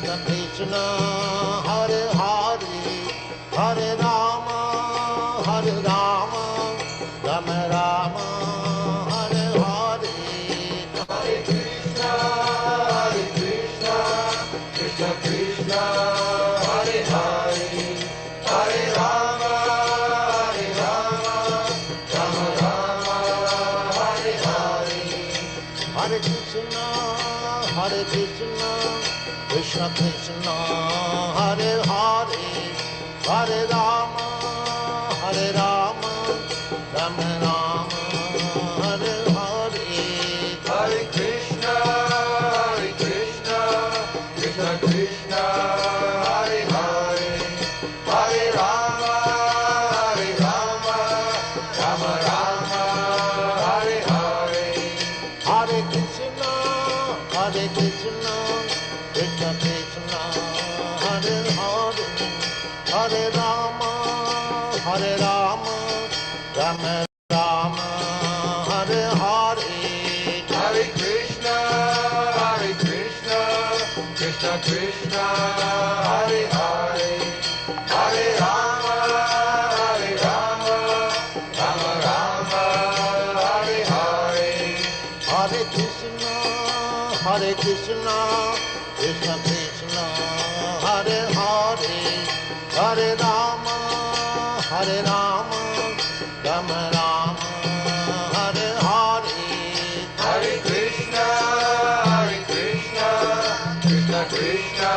Krishna, Hare Hare, Hare Rama, Hare Rama, Rama Rama, Hare Hare, Hare Krishna, Krishna Krishna, Hare Hare, Hare Rama, Rama Rama, Hare Hare, Hare Krishna, Krishna Krishna, Hare Hare, Hare Rama, Rama Rama, Hare Hare, Hare Krishna, Krishna Krishna, Hare Hare, Hare Rama, Rama Rama, Hare Hare, Hare Krishna, Krishna Krishna, Hare Hare, Hare Rama, Rama Rama, Hare Hare, Hare Krishna, Krishna Krishna, Hare Hare, Hare Rama, Rama Rama, Hare Hare, Hare Krishna, Krishna Krishna, Hare Hare, Hare Rama, Rama Rama, Hare Hare, Hare Krishna, Krishna Krishna,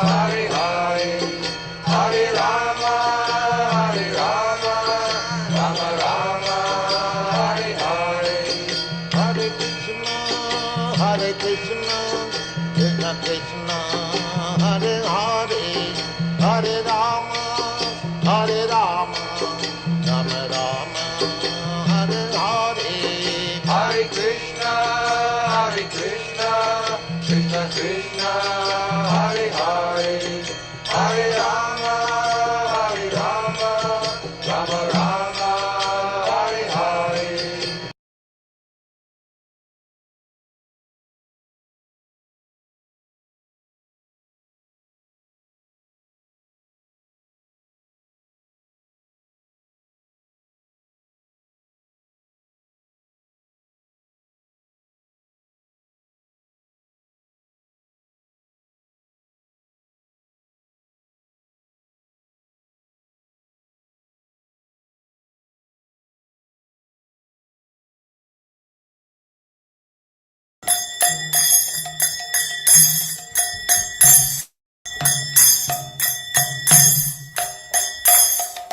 Hare Hare, Hare Rama, Rama Rama, Hare Hare, Hare Krishna, Krishna Krishna, Hare Hare, Hare Rama, Rama Rama, Hare Hare, Hare Krishna, Krishna Krishna, Hare Hare, Hare Rama, Rama Rama, Hare Hare.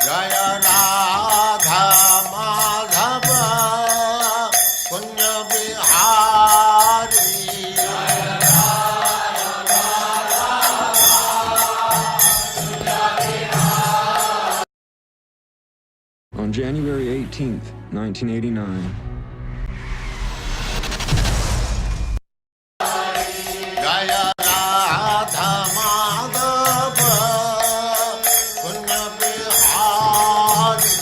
Jaya Radha Madhava Punya Bihari, Jaya Radha Madhava Punya Bihari. On January 18th, 1989, Jaya Radha Madhava Punya Bihari,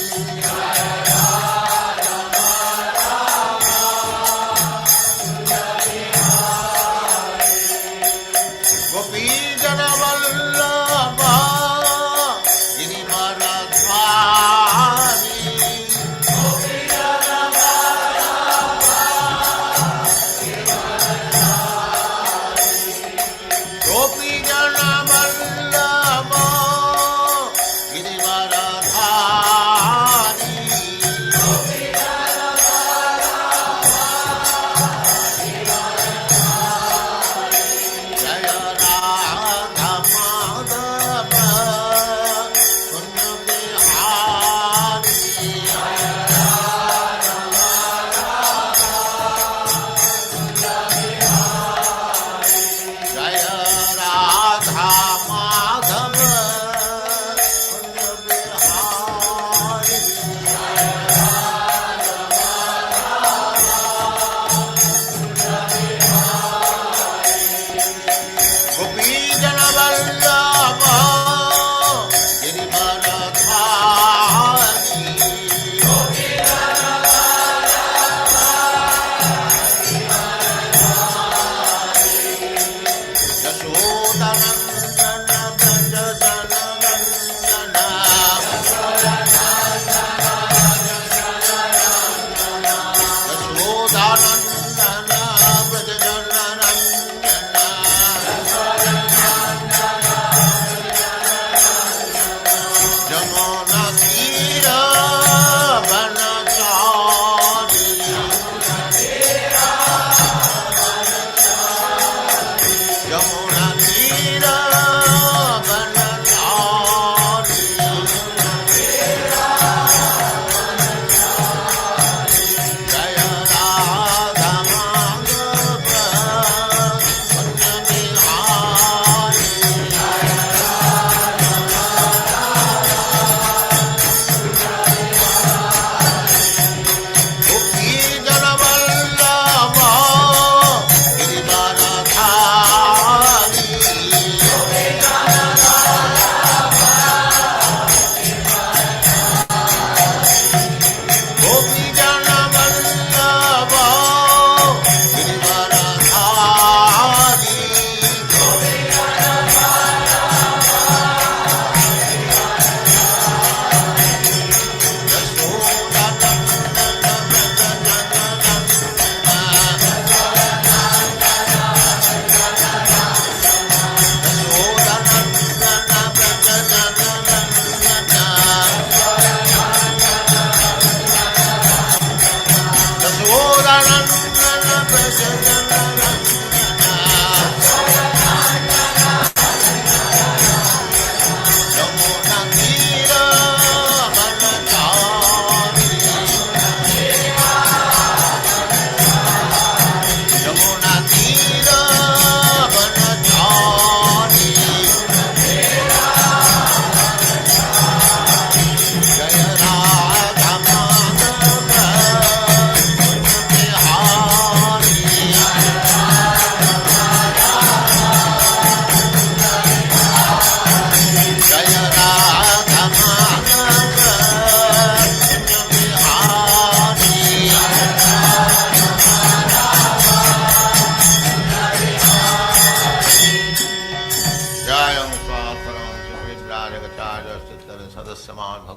Jaya Radha Madhava Punya Bihari, Gopi Jana Vallabha Girivaradhari, Gopi Jana Vallabha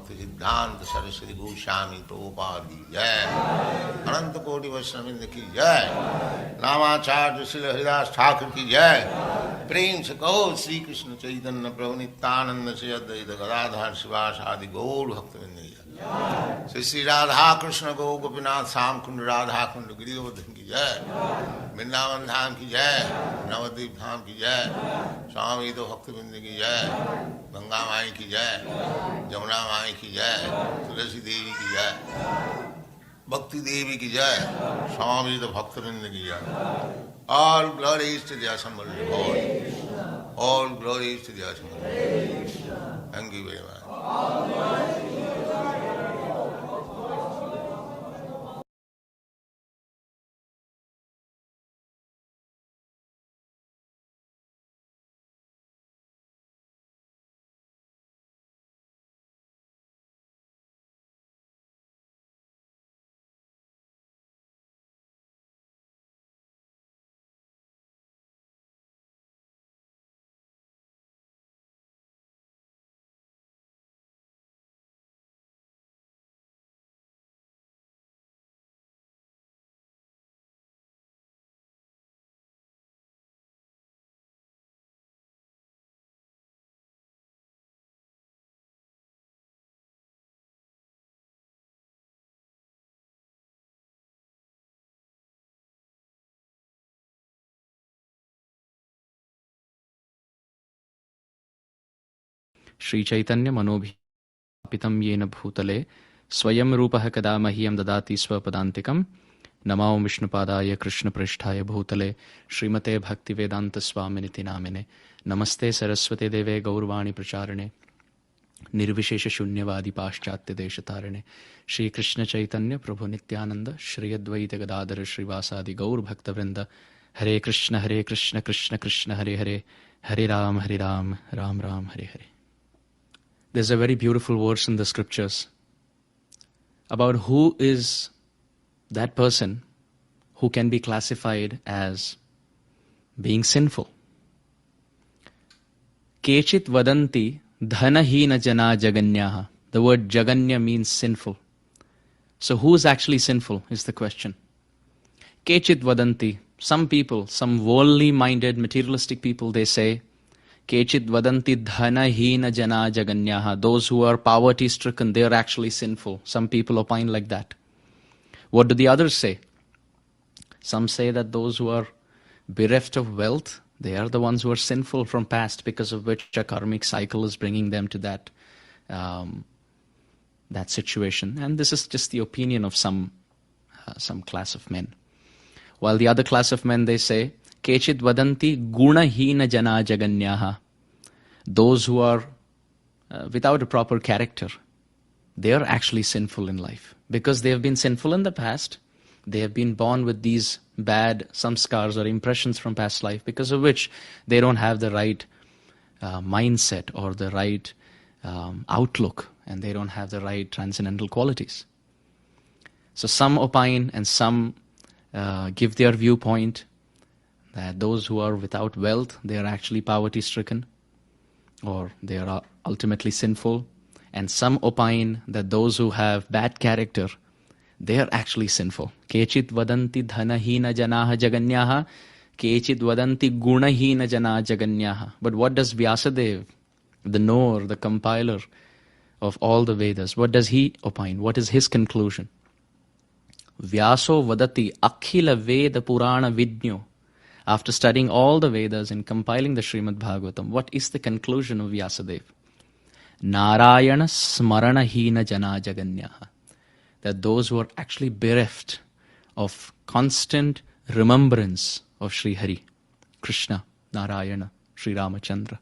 सिद्धांत सरस्वती गोस्वामी प्रभुपाद की जय, अनंत कोटि वैष्णववृंद की जय, नामाचार्य श्री हरिदास ठाकुर की जय। प्रेम से कहो श्री कृष्ण चैतन्य प्रभु नित्यानंद से अद्वैत गदाधर शिवास आदि गौर भक्तवृंद की जय। श्री श्री राधा कृष्ण गो गोपीनाथ श्याम कुंड राधा कुंड गिरिवर्धन की जय, वृंदावन धाम की जय, नवद्वीप धाम की जय, स्वामी तो भक्तवृंद की जय, गंगा माई की जय, जमुना माई की जय, तुलसी देवी की जय, भक्ति देवी की जय, स्वामी तो भक्तवृंद की जय। All glories to the assembled Lord. All glories to the assembled Lord. Thank you very much. Shri Chaitanya मनोभिपितं येन भूतले स्वयं रूपः कदा मह्यं ददाति स्वपदान्तिकं। नमो विष्णुपादाय कृष्णप्रेष्ठाय भूतले श्रीमते भक्तिवेदांत स्वामिनिति नामिने। नमस्ते सरस्वते देवे गौरवाणी प्रचारिणे निर्विशेष शून्यवादी पाश्चात्य देशतारिणे। श्री कृष्ण चैतन्य प्रभु नित्यानंद श्री अद्वैत गदाधर श्रीवासादि गौर भक्तवृंद। हरे कृष्ण कृष्ण कृष्ण हरे हरे, हरे Ram Ram Ram Hare Hare. There's a very beautiful verse in the scriptures about who is that person who can be classified as being sinful. Kechit vadanti dhanahina jana jaganyaha. The word jaganya means sinful. So who is actually sinful is the question. Kechit vadanti. Some people, some worldly minded materialistic people, they say, Kechit vadanti dhanahina jana jaganyaha. Those who are poverty stricken, they are actually sinful. Some people opine like that. What do the others say? Some say that those who are bereft of wealth, they are the ones who are sinful from past, because of which a karmic cycle is bringing them to that situation. And this is just the opinion of some class of men. While the other class of men, they say, Kechit vadanti gunahina jana jaganyaha. Those who are without a proper character, they are actually sinful in life. Because they have been sinful in the past, they have been born with these bad samskars or impressions from past life, because of which they don't have the right mindset or the right outlook, and they don't have the right transcendental qualities. So some opine and some give their viewpoint that those who are without wealth, they are actually poverty-stricken, or they are ultimately sinful. And some opine that those who have bad character, they are actually sinful. Kechit vadanti dhanahina janaha jaganyaha, kechit vadanti gunahina jana jaganyaha. But what does Vyasadeva, the knower, the compiler of all the Vedas, what does he opine? What is his conclusion? Vyaso vadati akhila veda purana vidnyo. After studying all the Vedas and compiling the Srimad Bhagavatam, what is the conclusion of Vyasadeva? Narayana smarana hina jana jaganyaha. That those who are actually bereft of constant remembrance of Sri Hare, Krishna, Narayana, Sri Ramachandra,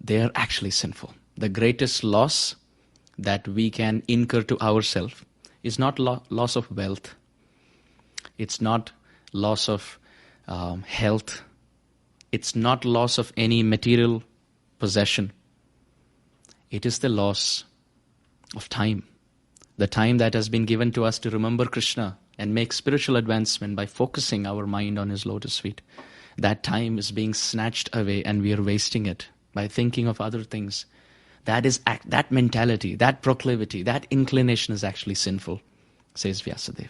they are actually sinful. The greatest loss that we can incur to ourselves is not loss of wealth. It's not loss of health. It's not loss of any material possession. It is the loss of time. The time that has been given to us to remember Krishna and make spiritual advancement by focusing our mind on his lotus feet. That time is being snatched away and we are wasting it by thinking of other things. That mentality, that proclivity, that inclination is actually sinful, says Vyasadeva.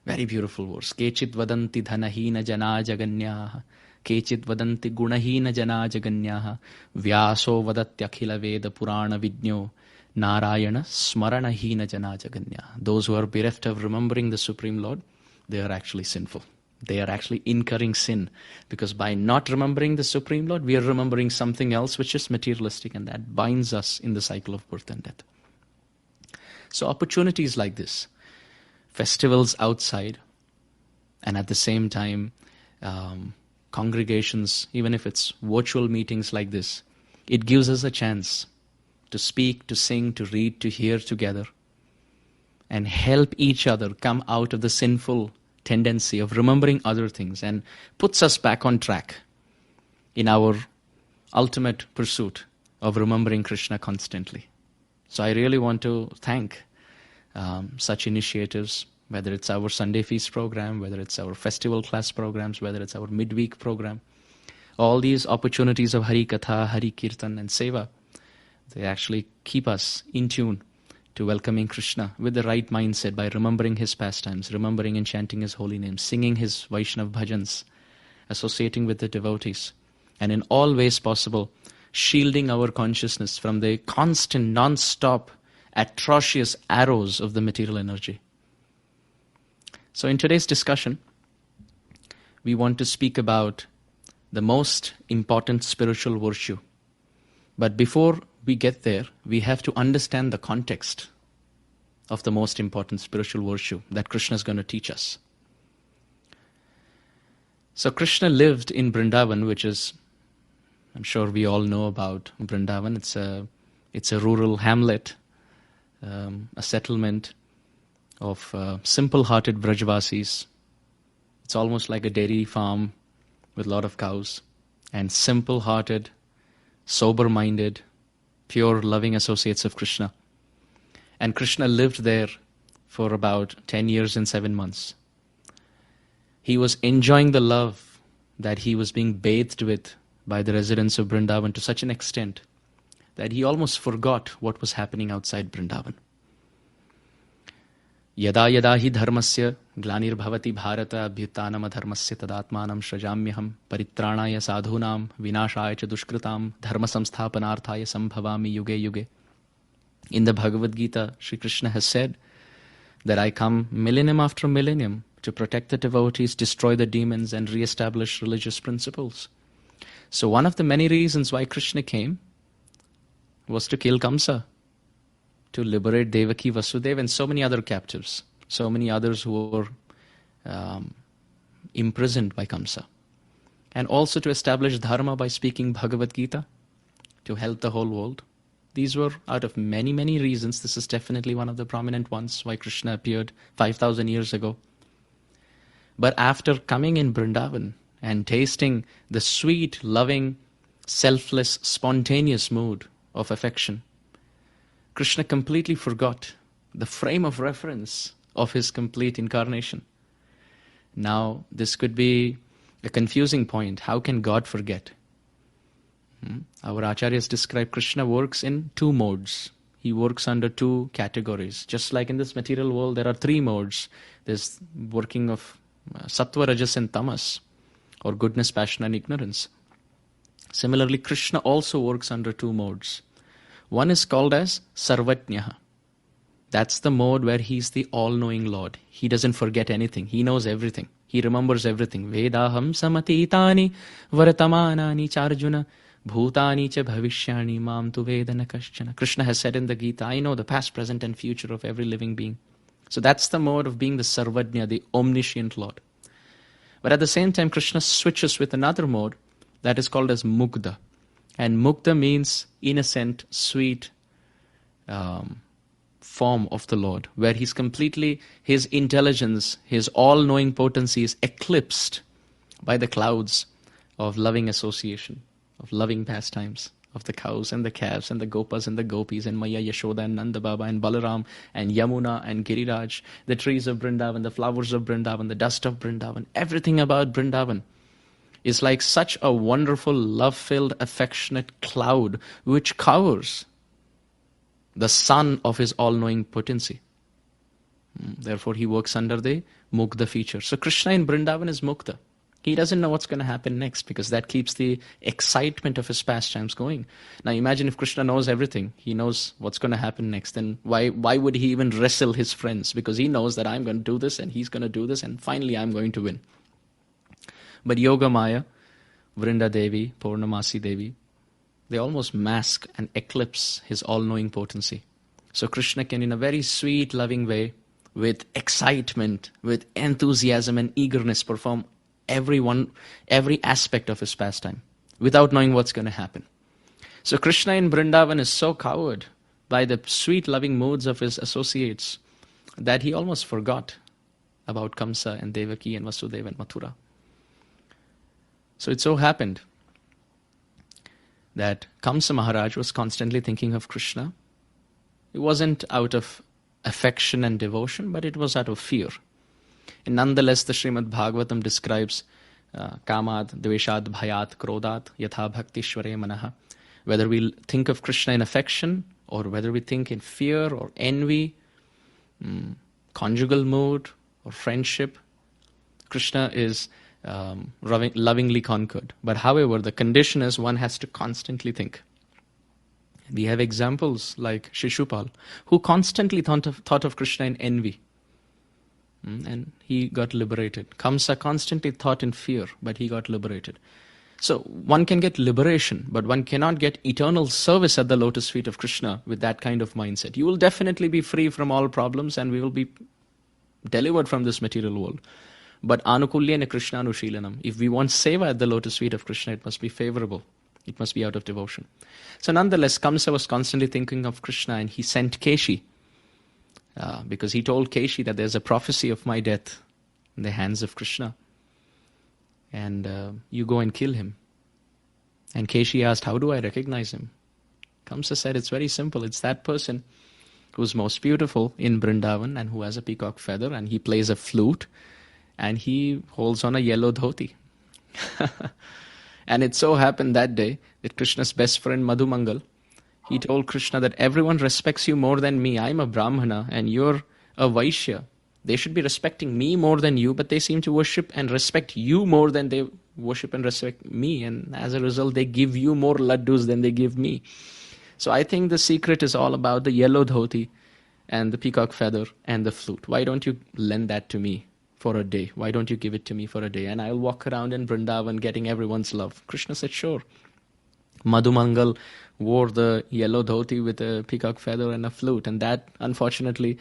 Very beautiful verse. Kechit vadanti dhanahina jana jaganyaha. Kechit vadanti gunahina jana jaganyaha. Vyaso vadatyakhila veda purana vidnyo. Narayana smarana hina jana jaganya. Those who are bereft of remembering the Supreme Lord, they are actually sinful. They are actually incurring sin. Because by not remembering the Supreme Lord, we are remembering something else which is materialistic, and that binds us in the cycle of birth and death. So opportunities like this, festivals outside, and at the same time, congregations, even if it's virtual meetings like this, it gives us a chance to speak, to sing, to read, to hear together, and help each other come out of the sinful tendency of remembering other things, and puts us back on track in our ultimate pursuit of remembering Krishna constantly. So I really want to thank such initiatives, whether it's our Sunday Feast program, whether it's our festival class programs, whether it's our midweek program. All these opportunities of Hari Katha, Hari Kirtan and Seva, they actually keep us in tune to welcoming Krishna with the right mindset by remembering his pastimes, remembering and chanting his holy name, singing his Vaishnav bhajans, associating with the devotees, and in all ways possible, shielding our consciousness from the constant, non-stop, atrocious arrows of the material energy. So in today's discussion, we want to speak about the most important spiritual virtue. But before we get there, we have to understand the context of the most important spiritual virtue that Krishna is going to teach us. So Krishna lived in Brindavan, which is, I'm sure we all know about Brindavan. It's a rural hamlet, a settlement of simple-hearted Brajvasis. It's almost like a dairy farm with a lot of cows, and simple-hearted, sober-minded, pure, loving associates of Krishna. And Krishna lived there for about 10 years and 7 months. He was enjoying the love that he was being bathed with by the residents of Brindavan to such an extent that he almost forgot what was happening outside Brindavan. Yada yada hi dharmasya glanir-bhavati bharata abhyutanam adharmasya tadatmanam shrajamyaham paritranaya sadhunam vinashaya cha dushkritam dharma samsthapanarthaya sambhavami yuge yuge. In the Bhagavad Gita, Sri Krishna has said that I come millennium after millennium to protect the devotees, destroy the demons, and re-establish religious principles. So one of the many reasons why Krishna came was to kill Kamsa, to liberate Devaki, Vasudeva, and so many other captives, so many others who were imprisoned by Kamsa. And also to establish dharma by speaking Bhagavad Gita, to help the whole world. These were out of many, many reasons. This is definitely one of the prominent ones why Krishna appeared 5,000 years ago. But after coming in Brindavan and tasting the sweet, loving, selfless, spontaneous mood of affection, Krishna completely forgot the frame of reference of his complete incarnation. Now, this could be a confusing point. How can God forget? Our acharyas describe Krishna works in two modes. He works under two categories. Just like in this material world, there are three modes. There's working of sattva, rajas, and tamas, or goodness, passion, and ignorance. Similarly, Krishna also works under two modes. One is called as sarvatnyaha. That's the mode where he's the all-knowing Lord. He doesn't forget anything. He knows everything. He remembers everything. Vedaham samatitani varatamanani charjuna bhutani cha bhavishyani mam tu vedana kaschana. Krishna has said in the Gita, I know the past, present, and future of every living being. So that's the mode of being the sarvajna, the omniscient Lord. But at the same time, Krishna switches with another mode that is called as mugdha. And mugdha means innocent, sweet form of the Lord, where he's completely, his intelligence, his all-knowing potency is eclipsed by the clouds of loving association, of loving pastimes, of the cows and the calves and the gopas and the gopis and Maya, Yashoda and Nanda Baba and Balaram and Yamuna and Giriraj, the trees of Brindavan, the flowers of Brindavan, the dust of Brindavan, everything about Brindavan is like such a wonderful, love-filled, affectionate cloud which covers the sun of his all-knowing potency. Therefore, he works under the mukta feature. So Krishna in Brindavan is mukta. He doesn't know what's going to happen next because that keeps the excitement of his pastimes going. Now imagine if Krishna knows everything. He knows what's going to happen next. Then why would he even wrestle his friends? Because he knows that I'm going to do this and he's going to do this and finally I'm going to win. But Yoga Maya, Vrinda Devi, Purnamasi Devi, they almost mask and eclipse his all-knowing potency. So Krishna can, in a very sweet, loving way, with excitement, with enthusiasm and eagerness, perform every aspect of his pastime, without knowing what's going to happen. So Krishna in Brindavan is so cowed by the sweet, loving moods of his associates that he almost forgot about Kamsa and Devaki and Vasudeva and Mathura. So it so happened that Kamsa Maharaj was constantly thinking of Krishna. It wasn't out of affection and devotion, but it was out of fear. And nonetheless, the Srimad Bhagavatam describes kamad, dveshad, bhayat, krodat, yatha bhaktishware manaha. Whether we think of Krishna in affection, or whether we think in fear or envy, conjugal mood or friendship, Krishna is lovingly conquered. But however, the condition is one has to constantly think. We have examples like Shishupal, who constantly thought of Krishna in envy. And he got liberated. Kamsa constantly thought in fear, but he got liberated. So one can get liberation, but one cannot get eternal service at the lotus feet of Krishna with that kind of mindset. You will definitely be free from all problems and we will be delivered from this material world. But anukulyena Krishna anushilanam. If we want seva at the lotus feet of Krishna, it must be favorable. It must be out of devotion. So nonetheless, Kamsa was constantly thinking of Krishna and he sent Keshi. Because he told Keshi that there's a prophecy of my death in the hands of Krishna. And you go and kill him. And Keshi asked, how do I recognize him? Kamsa said, it's very simple. It's that person who's most beautiful in Brindavan and who has a peacock feather and he plays a flute and he holds on a yellow dhoti. And it so happened that day that Krishna's best friend Madhumangal, he told Krishna that everyone respects you more than me. I'm a Brahmana and you're a Vaishya. They should be respecting me more than you, but they seem to worship and respect you more than they worship and respect me. And as a result, they give you more laddus than they give me. So I think the secret is all about the yellow dhoti and the peacock feather and the flute. Why don't you lend that to me for a day? Why don't you give it to me for a day? And I'll walk around in Brindavan getting everyone's love. Krishna said, sure. Madhumangal wore the yellow dhoti with a peacock feather and a flute. And that, unfortunately,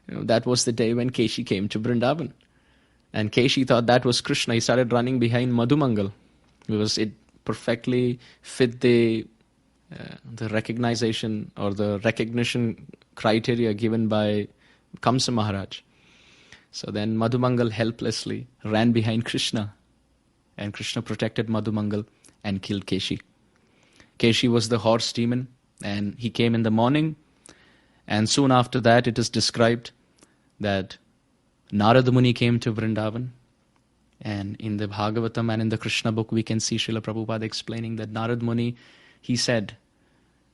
that was the day when Keshi came to Brindavan. And Keshi thought that was Krishna. He started running behind Madhumangal because it perfectly fit the recognition or the recognition criteria given by Kamsa Maharaj. So then Madhumangal helplessly ran behind Krishna, and Krishna protected Madhumangal and killed Keshi. Keshi was the horse demon, and he came in the morning, and soon after that it is described that Narada Muni came to Brindavan, and in the Bhagavatam and in the Krishna book we can see Srila Prabhupada explaining that Narada Muni, he said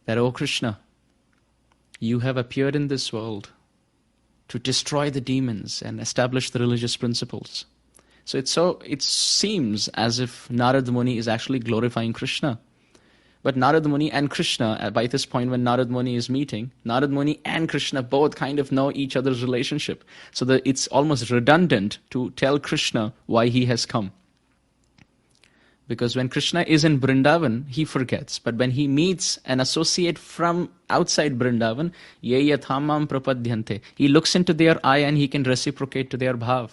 that, "O Krishna, you have appeared in this world to destroy the demons and establish the religious principles." So it seems as if Narada Muni is actually glorifying Krishna. But Narada Muni and Krishna, by this point when Narada Muni is meeting, Narada Muni and Krishna both kind of know each other's relationship. So that it's almost redundant to tell Krishna why he has come. Because when Krishna is in Brindavan, he forgets. But when he meets an associate from outside Brindavan, ye yathamam prapadyante, he looks into their eye and he can reciprocate to their bhav.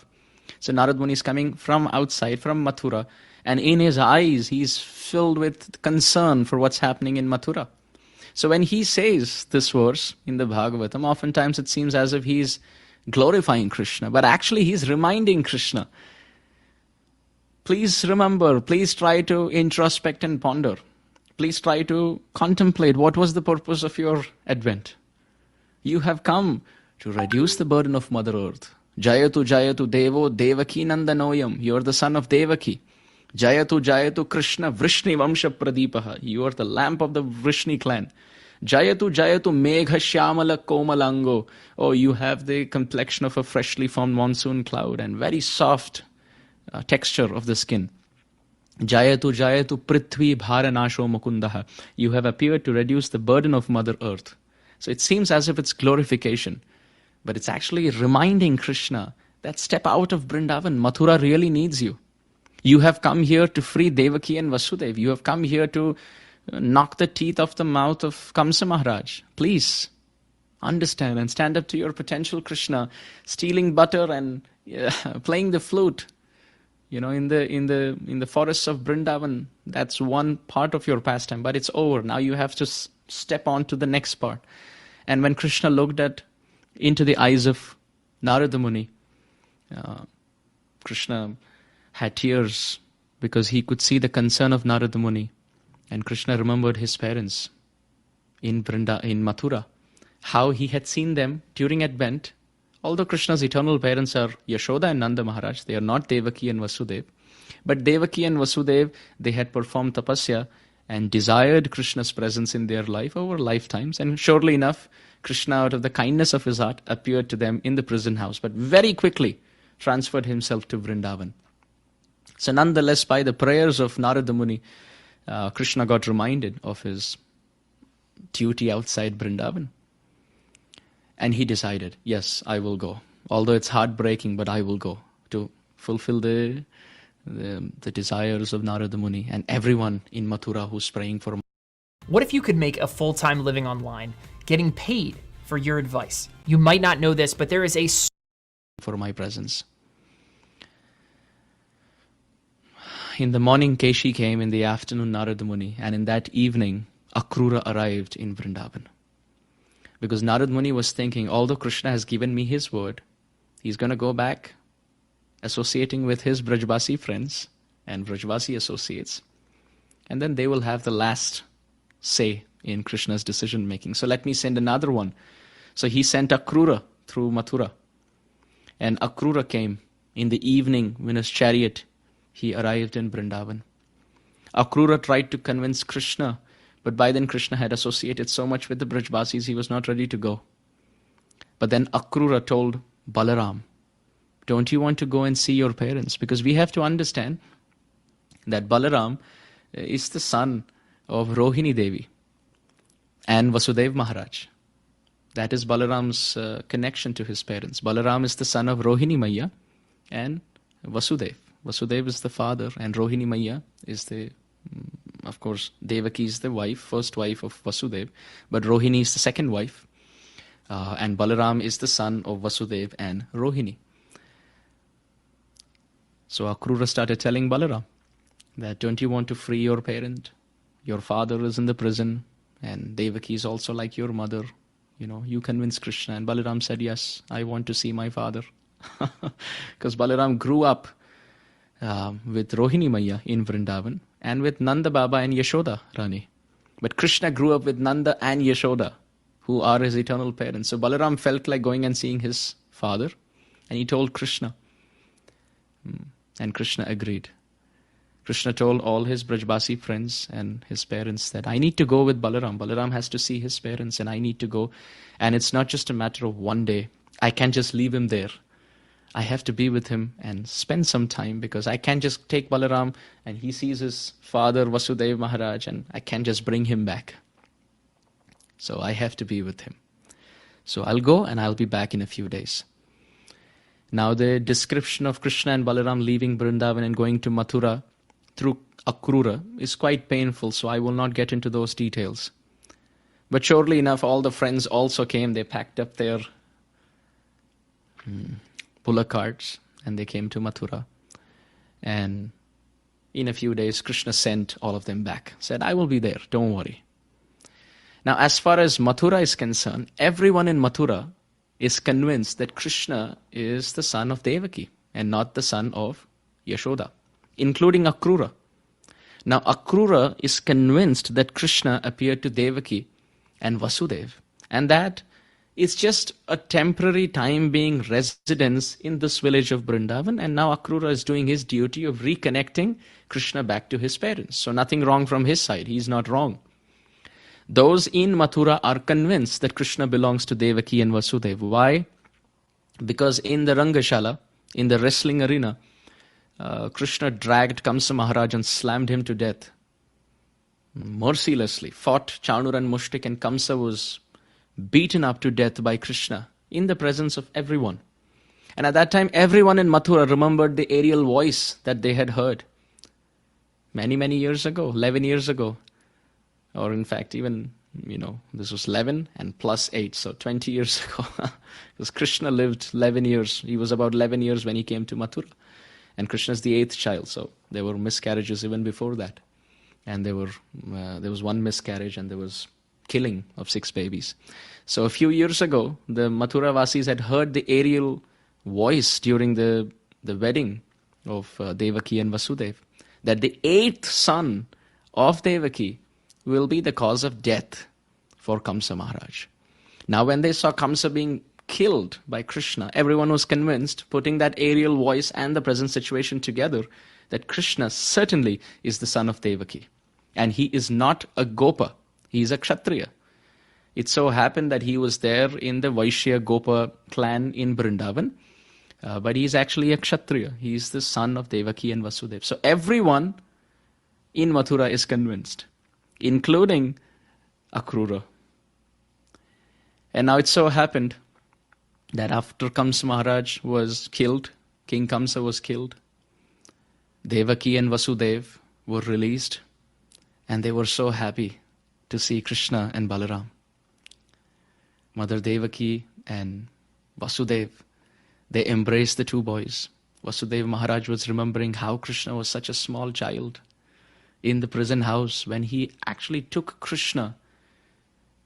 So Narad Muni is coming from outside, from Mathura, and in his eyes he's filled with concern for what's happening in Mathura. So when he says this verse in the Bhagavatam, oftentimes it seems as if he's glorifying Krishna, but actually he's reminding Krishna, please remember, please try to introspect and ponder. Please try to contemplate what was the purpose of your advent. You have come to reduce the burden of Mother Earth. Jayatu Jayatu Devo Devaki Nandanoyam. You are the son of Devaki. Jayatu Jayatu Krishna Vrishni Vamsha Pradipaha. You are the lamp of the Vrishni clan. Jayatu Jayatu Megha Shyamala Komalango. Oh, you have the complexion of a freshly formed monsoon cloud and very soft texture of the skin. Jayatu Jayatu Prithvi Bharanasho Mukundaha. You have appeared to reduce the burden of Mother Earth. So it seems as if it's glorification. But it's actually reminding Krishna that step out of Brindavan. Mathura really needs you. You have come here to free Devaki and Vasudeva. You have come here to knock the teeth off the mouth of Kamsa Maharaj. Please understand and stand up to your potential, Krishna. Stealing butter and playing the flute, in the forests of Brindavan. That's one part of your pastime, but it's over. Now you have to step on to the next part. And when Krishna looked into the eyes of Narada Muni, Krishna had tears because he could see the concern of Narada Muni. And Krishna remembered his parents in Mathura, how he had seen them during Advent. Although Krishna's eternal parents are Yashoda and Nanda Maharaj, they are not Devaki and Vasudeva. But Devaki and Vasudeva, they had performed tapasya and desired Krishna's presence in their life over lifetimes. And surely enough, Krishna, out of the kindness of his heart, appeared to them in the prison house, but very quickly transferred himself to Vrindavan. So nonetheless, by the prayers of Narada Muni, Krishna got reminded of his duty outside Vrindavan. And he decided, yes, I will go. Although it's heartbreaking, but I will go to fulfill the desires of Narada Muni and everyone in Mathura who's praying for him. What if you could make a full-time living online, getting paid for your advice? You might not know this, but there is a for my presence. In the morning, Keshi came, in the afternoon, Narada Muni, and in that evening, Akrura arrived in Vrindavan. Because Narada Muni was thinking, although Krishna has given me his word, he's going to go back associating with his Brajvasi friends and Brajvasi associates, and then they will have the last say in Krishna's decision making. So let me send another one. So he sent Akrura through Mathura. And Akrura came in the evening in his chariot. He arrived in Brindavan. Akrura tried to convince Krishna, but by then Krishna had associated so much with the Brajbasis, he was not ready to go. But then Akrura told Balaram, don't you want to go and see your parents? Because we have to understand that Balaram is the son of Rohini Devi and Vasudeva Maharaj. That is Balaram's connection to his parents. Balaram is the son of Rohini Maiya and Vasudeva. Vasudeva is the father, and Rohini Maiya is the, of course, Devaki is the wife, first wife of Vasudeva, but Rohini is the second wife, and Balaram is the son of Vasudeva and Rohini. So Akrura started telling Balaram that don't you want to free your parent? Your father is in the prison, and Devaki is also like your mother. You convince Krishna. And Balaram said, yes, I want to see my father. Because Balaram grew up with Rohini Maiya in Brindavan and with Nanda Baba and Yashodarani. But Krishna grew up with Nanda and Yashoda, who are his eternal parents. So Balaram felt like going and seeing his father, and he told Krishna. And Krishna agreed. Krishna told all his Brajbasi friends and his parents that I need to go with Balaram. Balaram has to see his parents and I need to go. And it's not just a matter of one day. I can't just leave him there. I have to be with him and spend some time, because I can't just take Balaram and he sees his father Vasudeva Maharaj and I can't just bring him back. So I have to be with him. So I'll go and I'll be back in a few days. Now the description of Krishna and Balaram leaving Brindavan and going to Mathura through Akrura is quite painful, so I will not get into those details. But surely enough, all the friends also came. They packed up their bullock carts and they came to Mathura. And in a few days, Krishna sent all of them back. Said, I will be there, don't worry. Now, as far as Mathura is concerned, everyone in Mathura is convinced that Krishna is the son of Devaki and not the son of Yashoda, including Akrura. Now, Akrura is convinced that Krishna appeared to Devaki and Vasudeva, and that it's just a temporary time-being residence in this village of Brindavan, and now Akrura is doing his duty of reconnecting Krishna back to his parents. So nothing wrong from his side. He's not wrong. Those in Mathura are convinced that Krishna belongs to Devaki and Vasudeva. Why? Because in the Rangashala, in the wrestling arena, Krishna dragged Kamsa Maharaj and slammed him to death. Mercilessly fought Chanur and Mushtik, and Kamsa was beaten up to death by Krishna in the presence of everyone. And at that time, everyone in Mathura remembered the aerial voice that they had heard many, many years ago, 11 years ago. Or in fact, even, this was 11 and plus 8, so 20 years ago. Because Krishna lived 11 years. He was about 11 years when he came to Mathura. And Krishna is the 8th child, so there were miscarriages even before that. And there was one miscarriage and there was killing of 6 babies. So a few years ago, the Mathura Vasis had heard the aerial voice during the wedding of Devaki and Vasudeva, that the 8th son of Devaki will be the cause of death for Kamsa Maharaj. Now when they saw Kamsa being killed by Krishna, everyone was convinced, putting that aerial voice and the present situation together, that Krishna certainly is the son of Devaki. And he is not a Gopa, he is a Kshatriya. It so happened that he was there in the Vaishya Gopa clan in Brindavan, but he is actually a Kshatriya. He is the son of Devaki and Vasudeva. So everyone in Mathura is convinced, including Akrura. And now it so happened that after Kamsa Maharaj was killed, King Kamsa was killed, Devaki and Vasudeva were released, and they were so happy to see Krishna and Balaram. Mother Devaki and Vasudeva, they embraced the 2 boys. Vasudeva Maharaj was remembering how Krishna was such a small child in the prison house when he actually took Krishna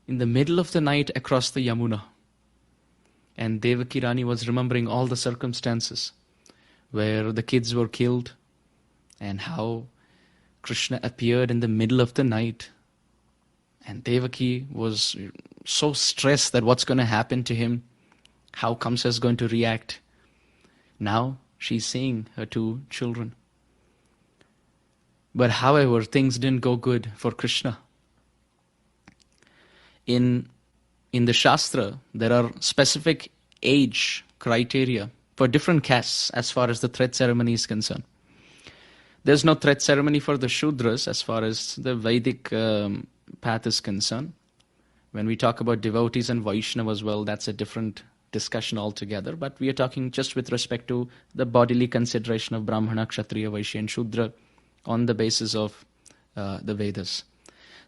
in the middle of the night across the Yamuna. And Devaki Rani was remembering all the circumstances where the kids were killed and how Krishna appeared in the middle of the night. And Devaki was so stressed that what's going to happen to him, how Kamsa is going to react. Now she's seeing her 2 children. But however, things didn't go good for Krishna. In the Shastra, there are specific age criteria for different castes as far as the thread ceremony is concerned. There's no thread ceremony for the Shudras as far as the Vedic path is concerned. When we talk about devotees and Vaishnavas, well, that's a different discussion altogether. But we are talking just with respect to the bodily consideration of Brahmana, Kshatriya, Vaishya and Shudra on the basis of the Vedas.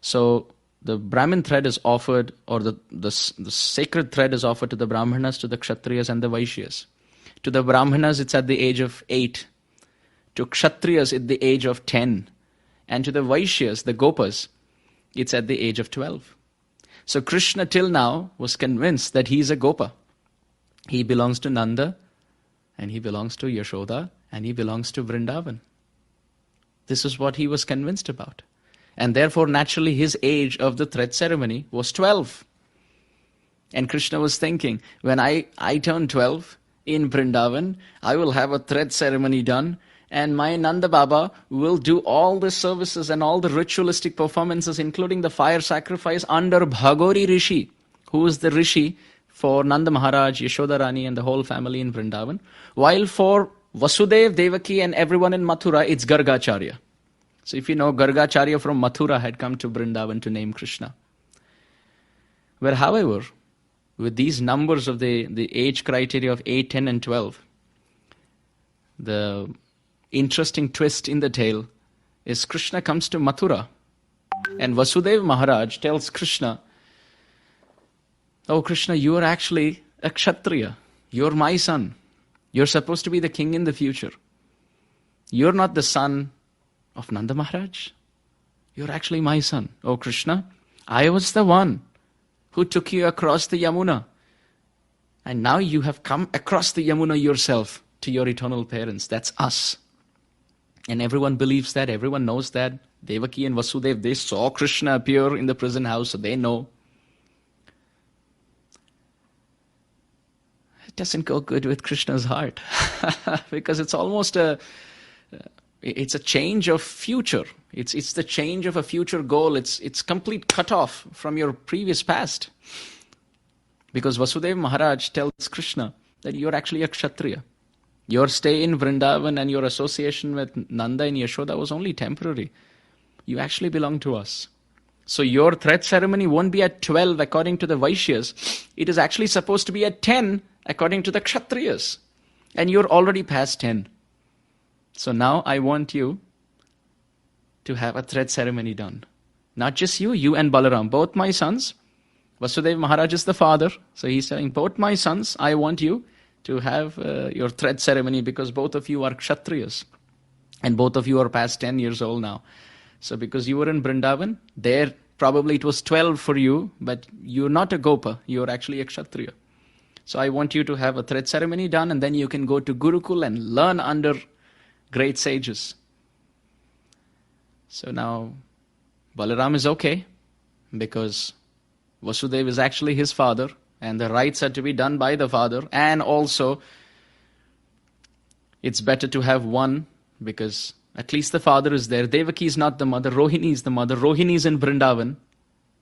So the Brahmin thread is offered, or the sacred thread is offered to the Brahmanas, to the Kshatriyas and the Vaishyas. To the Brahmanas, it's at the age of 8. To Kshatriyas, at the age of 10. And to the Vaishyas, the Gopas, it's at the age of 12. So Krishna till now was convinced that he is a Gopa. He belongs to Nanda, and he belongs to Yashoda, and he belongs to Brindavan. This is what he was convinced about. And therefore, naturally, his age of the thread ceremony was 12. And Krishna was thinking, when I turn 12 in Brindavan, I will have a thread ceremony done, and my Nanda Baba will do all the services and all the ritualistic performances, including the fire sacrifice, under Bhagori Rishi, who is the Rishi for Nanda Maharaj, Yashodarani and the whole family in Brindavan. While for Vasudev, Devaki and everyone in Mathura, it's Gargacharya. So if you know, Gargacharya from Mathura had come to Brindavan to name Krishna. Where however, with these numbers of the age criteria of 8, 10 and 12, the interesting twist in the tale is Krishna comes to Mathura and Vasudeva Maharaj tells Krishna, "Oh Krishna, you are actually a Kshatriya. You're my son. You're supposed to be the king in the future. You're not the son of Nanda Maharaj. You're actually my son. Oh Krishna, I was the one who took you across the Yamuna. And now you have come across the Yamuna yourself to your eternal parents. That's us." And everyone believes that, everyone knows that. Devaki and Vasudev, they saw Krishna appear in the prison house, so they know. It doesn't go good with Krishna's heart because it's almost it's a change of future. It's the change of a future goal. It's complete cut off from your previous past. Because Vasudeva Maharaj tells Krishna that you're actually a Kshatriya. Your stay in Vrindavan and your association with Nanda and Yashoda was only temporary. You actually belong to us. So your thread ceremony won't be at 12 according to the Vaishyas. It is actually supposed to be at 10 according to the Kshatriyas. And you're already past 10. So now I want you to have a thread ceremony done. Not just you and Balaram, both my sons. Vasudeva Maharaj is the father. So he's saying, both my sons, I want you to have your thread ceremony because both of you are Kshatriyas. And both of you are past 10 years old now. So because you were in Brindavan, there probably it was 12 for you, but you're not a Gopa, you're actually a Kshatriya. So I want you to have a thread ceremony done and then you can go to Gurukul and learn under great sages. So now Balaram is okay because Vasudeva is actually his father and the rites are to be done by the father, and also it's better to have one because at least the father is there. Devaki is not the mother, Rohini is the mother. Rohini is in Brindavan.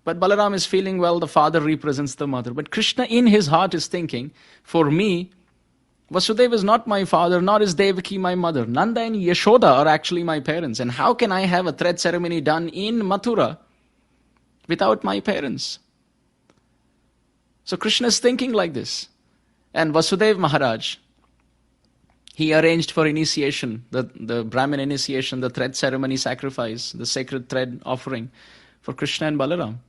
But Balaram is feeling, well, the father represents the mother. But Krishna in his heart is thinking, for me, Vasudeva is not my father, nor is Devaki my mother. Nanda and Yashoda are actually my parents. And how can I have a thread ceremony done in Mathura without my parents? So Krishna is thinking like this. And Vasudeva Maharaj, he arranged for initiation, the Brahmin initiation, the thread ceremony sacrifice, the sacred thread offering for Krishna and Balaram.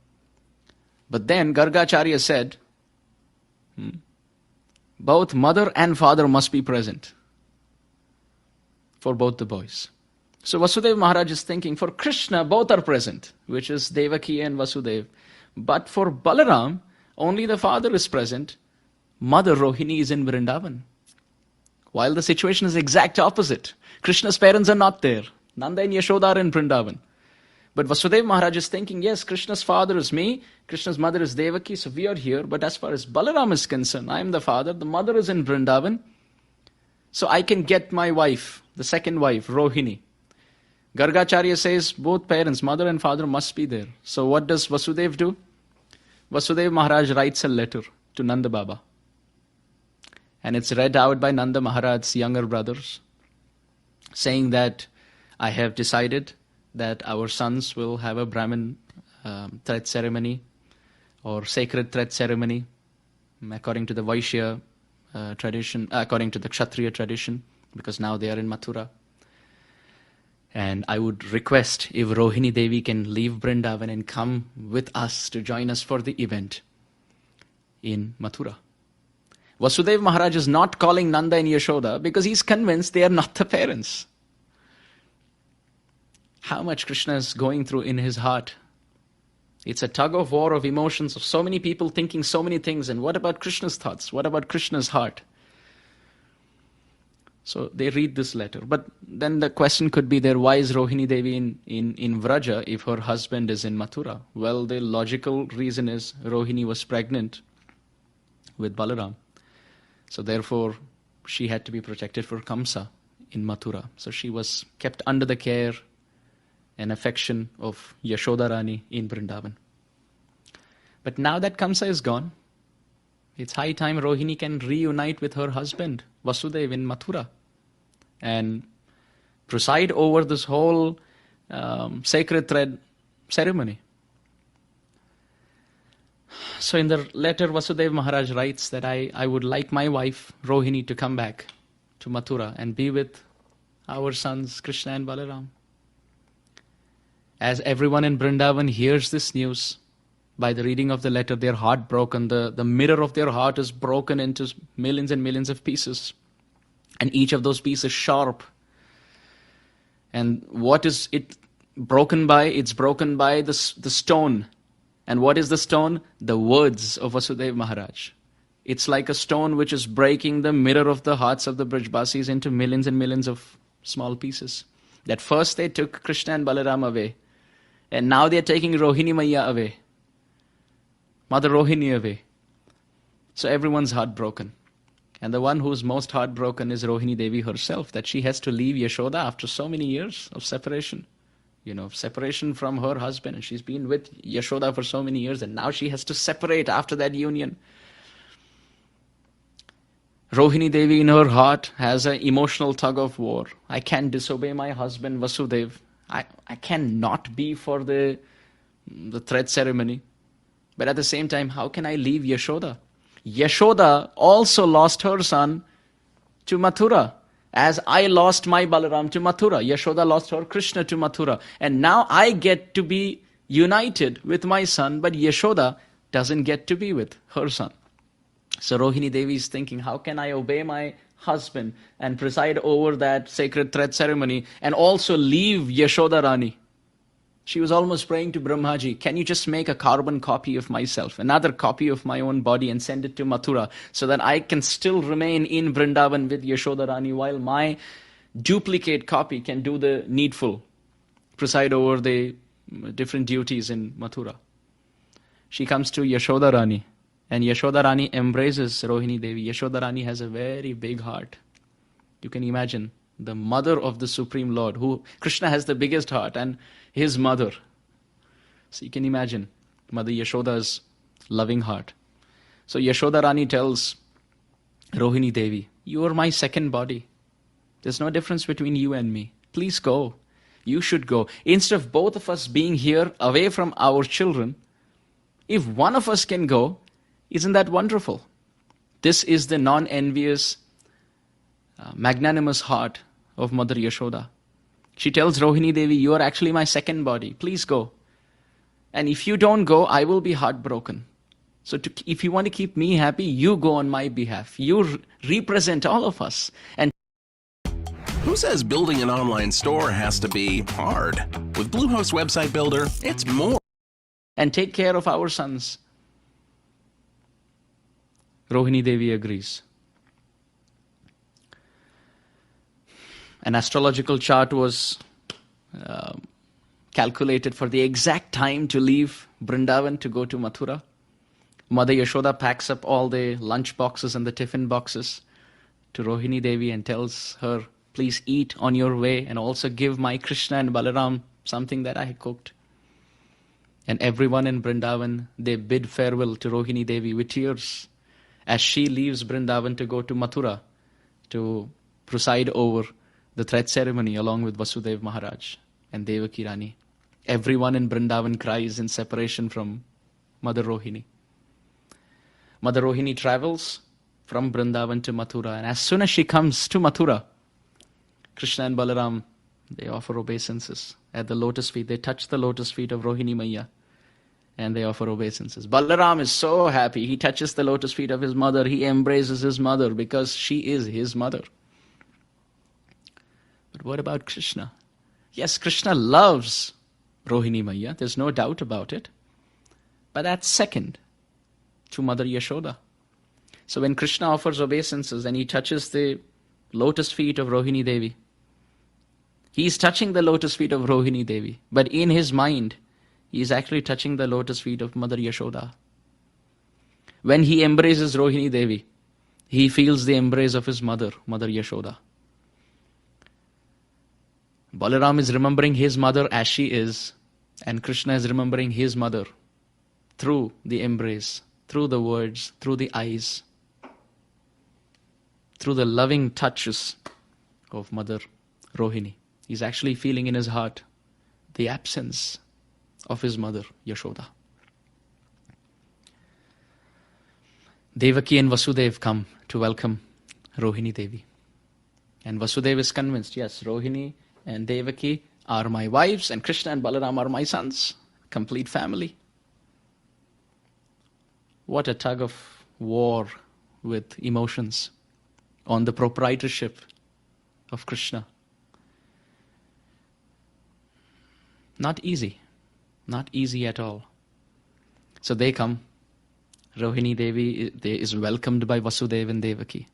But then Gargacharya said, both mother and father must be present for both the boys. So Vasudeva Maharaj is thinking, for Krishna, both are present, which is Devaki and Vasudeva. But for Balaram, only the father is present. Mother Rohini is in Brindavan. While the situation is exact opposite. Krishna's parents are not there. Nanda and Yashoda are in Brindavan. But Vasudeva Maharaj is thinking, yes, Krishna's father is me, Krishna's mother is Devaki, so we are here. But as far as Balaram is concerned, I am the father, the mother is in Brindavan. So I can get my wife, the second wife, Rohini. Gargacharya says both parents, mother and father, must be there. So what does Vasudev do? Vasudev Maharaj writes a letter to Nanda Baba. And it's read out by Nanda Maharaj's younger brothers, saying that I have decided that our sons will have a Brahmin thread ceremony or sacred thread ceremony according to the Vaishya tradition, according to the Kshatriya tradition, because now they are in Mathura. And I would request if Rohini Devi can leave Brindavan and come with us to join us for the event in Mathura. Vasudev Maharaj is not calling Nanda and Yashoda because he's convinced they are not the parents. How much Krishna is going through in his heart. It's a tug of war of emotions of so many people thinking so many things. And what about Krishna's thoughts? What about Krishna's heart? So they read this letter. But then the question could be there, why is Rohini Devi in Vraja if her husband is in Mathura? Well, the logical reason is Rohini was pregnant with Balaram. So therefore, she had to be protected for Kamsa in Mathura. So she was kept under the care and affection of Yashodarani in Brindavan. But now that Kamsa is gone, it's high time Rohini can reunite with her husband, Vasudev, in Mathura and preside over this whole sacred thread ceremony. So in the letter, Vasudev Maharaj writes that I would like my wife, Rohini, to come back to Mathura and be with our sons, Krishna and Balaram. As everyone in Brindavan hears this news, by the reading of the letter, their heart broken. The mirror of their heart is broken into millions and millions of pieces. And each of those pieces sharp. And what is it broken by? It's broken by the stone. And what is the stone? The words of Vasudev Maharaj. It's like a stone which is breaking the mirror of the hearts of the Brajbasis into millions and millions of small pieces. That first they took Krishna and Balaram away. And now they're taking Rohini Maya away. Mother Rohini away. So everyone's heartbroken. And the one who's most heartbroken is Rohini Devi herself, that she has to leave Yashoda after so many years of separation. Separation from her husband. And she's been with Yashoda for so many years, and now she has to separate after that union. Rohini Devi in her heart has an emotional tug of war. I can't disobey my husband Vasudev. I cannot be for the thread ceremony. But at the same time, how can I leave Yashoda? Yashoda also lost her son to Mathura. As I lost my Balaram to Mathura, Yashoda lost her Krishna to Mathura. And now I get to be united with my son, but Yashoda doesn't get to be with her son. So Rohini Devi is thinking, how can I obey my husband and preside over that sacred thread ceremony and also leave Yashodarani? She was almost praying to Brahmaji, can you just make a carbon copy of myself, another copy of my own body, and send it to Mathura so that I can still remain in Brindavan with Yashodarani while my duplicate copy can do the needful, preside over the different duties in Mathura. She comes to Yashodarani, and Yashodarani embraces Rohini Devi. Yashodarani has a very big heart. You can imagine the mother of the Supreme Lord, who Krishna has the biggest heart, and his mother. So you can imagine Mother Yashoda's loving heart. So Yashodarani tells Rohini Devi, you are my second body. There's no difference between you and me. Please go. You should go. Instead of both of us being here away from our children, if one of us can go, isn't that wonderful? This is the non-envious, magnanimous heart of Mother Yashoda. She tells Rohini Devi, you are actually my second body. Please go. And if you don't go, I will be heartbroken. So if you want to keep me happy, you go on my behalf. You represent all of us. And who says building an online store has to be hard? With Bluehost Website Builder, it's more. And take care of our sons. Rohini Devi agrees. An astrological chart was calculated for the exact time to leave Brindavan to go to Mathura. Mother Yashoda packs up all the lunch boxes and the tiffin boxes to Rohini Devi and tells her, please eat on your way and also give my Krishna and Balaram something that I cooked. And everyone in Brindavan, they bid farewell to Rohini Devi with tears as she leaves Brindavan to go to Mathura to preside over the thread ceremony along with Vasudev Maharaj and Devaki Rani. Everyone in Brindavan cries in separation from Mother Rohini. Mother Rohini travels from Brindavan to Mathura, and as soon as she comes to Mathura, Krishna and Balaram, they offer obeisances at the lotus feet. They touch the lotus feet of Rohini Maiya and they offer obeisances. Balaram is so happy. He touches the lotus feet of his mother. He embraces his mother because she is his mother. But what about Krishna? Yes, Krishna loves Rohini Maiya. There's no doubt about it. But that's second to Mother Yashoda. So when Krishna offers obeisances and he touches the lotus feet of Rohini Devi, he's touching the lotus feet of Rohini Devi. But in his mind, he's actually touching the lotus feet of Mother Yashoda. When he embraces Rohini Devi, he feels the embrace of his mother, Mother Yashoda. Balaram is remembering his mother as she is, and Krishna is remembering his mother through the embrace, through the words, through the eyes, through the loving touches of Mother Rohini. He's actually feeling in his heart the absence of his mother, Yashoda. Devaki and Vasudev come to welcome Rohini Devi. And Vasudev is convinced, yes, Rohini and Devaki are my wives and Krishna and Balaram are my sons. Complete family. What a tug of war with emotions on the proprietorship of Krishna. Not easy. Not easy at all. So they come. Rohini Devi is welcomed by Vasudeva and Devaki.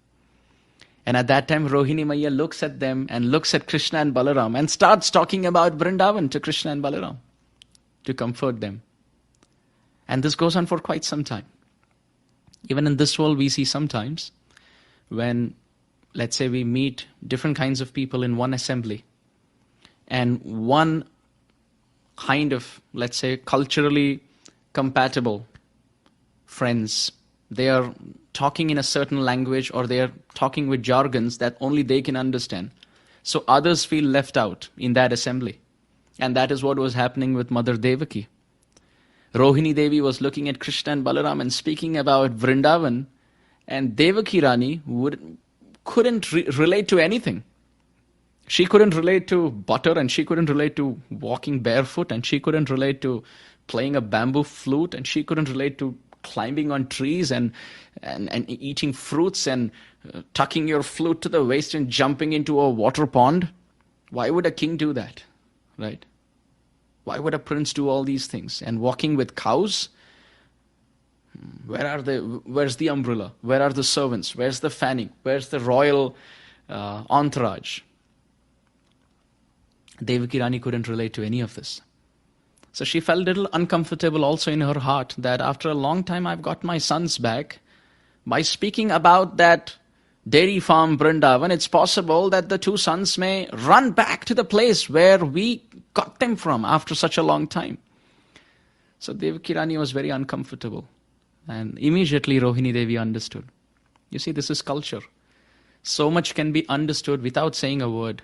And at that time, Rohini Maiya looks at them and looks at Krishna and Balaram and starts talking about Brindavan to Krishna and Balaram to comfort them. And this goes on for quite some time. Even in this world, we see sometimes when, let's say, we meet different kinds of people in one assembly, and one kind of, let's say, culturally compatible friends, they are talking in a certain language or they are talking with jargons that only they can understand. So others feel left out in that assembly. And that is what was happening with Mother Devaki. Rohini Devi was looking at Krishna and Balaram and speaking about Vrindavan, and Devaki Rani couldn't relate to anything. She couldn't relate to butter, and she couldn't relate to walking barefoot, and she couldn't relate to playing a bamboo flute, and she couldn't relate to climbing on trees and eating fruits and tucking your flute to the waist and jumping into a water pond. Why would a king do that? Right? Why would a prince do all these things? And walking with cows? Where's the umbrella? Where are the servants? Where's the fanning? Where's the royal entourage? Devaki Rani couldn't relate to any of this. So she felt a little uncomfortable also in her heart that after a long time I've got my sons back. By speaking about that dairy farm Brindavan, it's possible that the two sons may run back to the place where we got them from after such a long time. So Devaki Rani was very uncomfortable. And immediately Rohini Devi understood. You see, this is culture. So much can be understood without saying a word.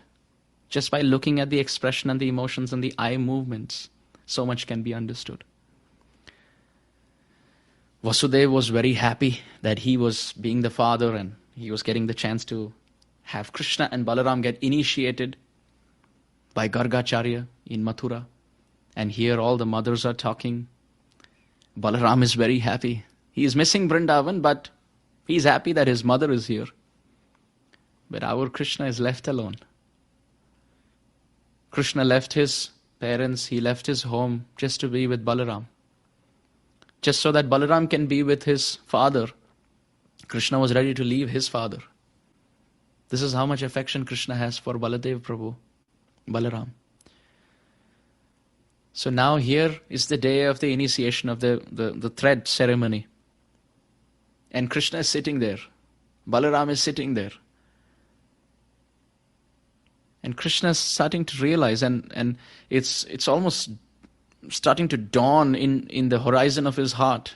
Just by looking at the expression and the emotions and the eye movements, so much can be understood. Vasudeva was very happy that he was being the father and he was getting the chance to have Krishna and Balaram get initiated by Gargacharya in Mathura. And here all the mothers are talking. Balaram is very happy. He is missing Brindavan, but he's happy that his mother is here. But our Krishna is left alone. Krishna left his parents, he left his home just to be with Balaram. Just so that Balaram can be with his father, Krishna was ready to leave his father. This is how much affection Krishna has for Baladev Prabhu, Balaram. So now here is the day of the initiation of the thread ceremony. And Krishna is sitting there. Balaram is sitting there. And Krishna is starting to realize, and it's almost starting to dawn in the horizon of his heart.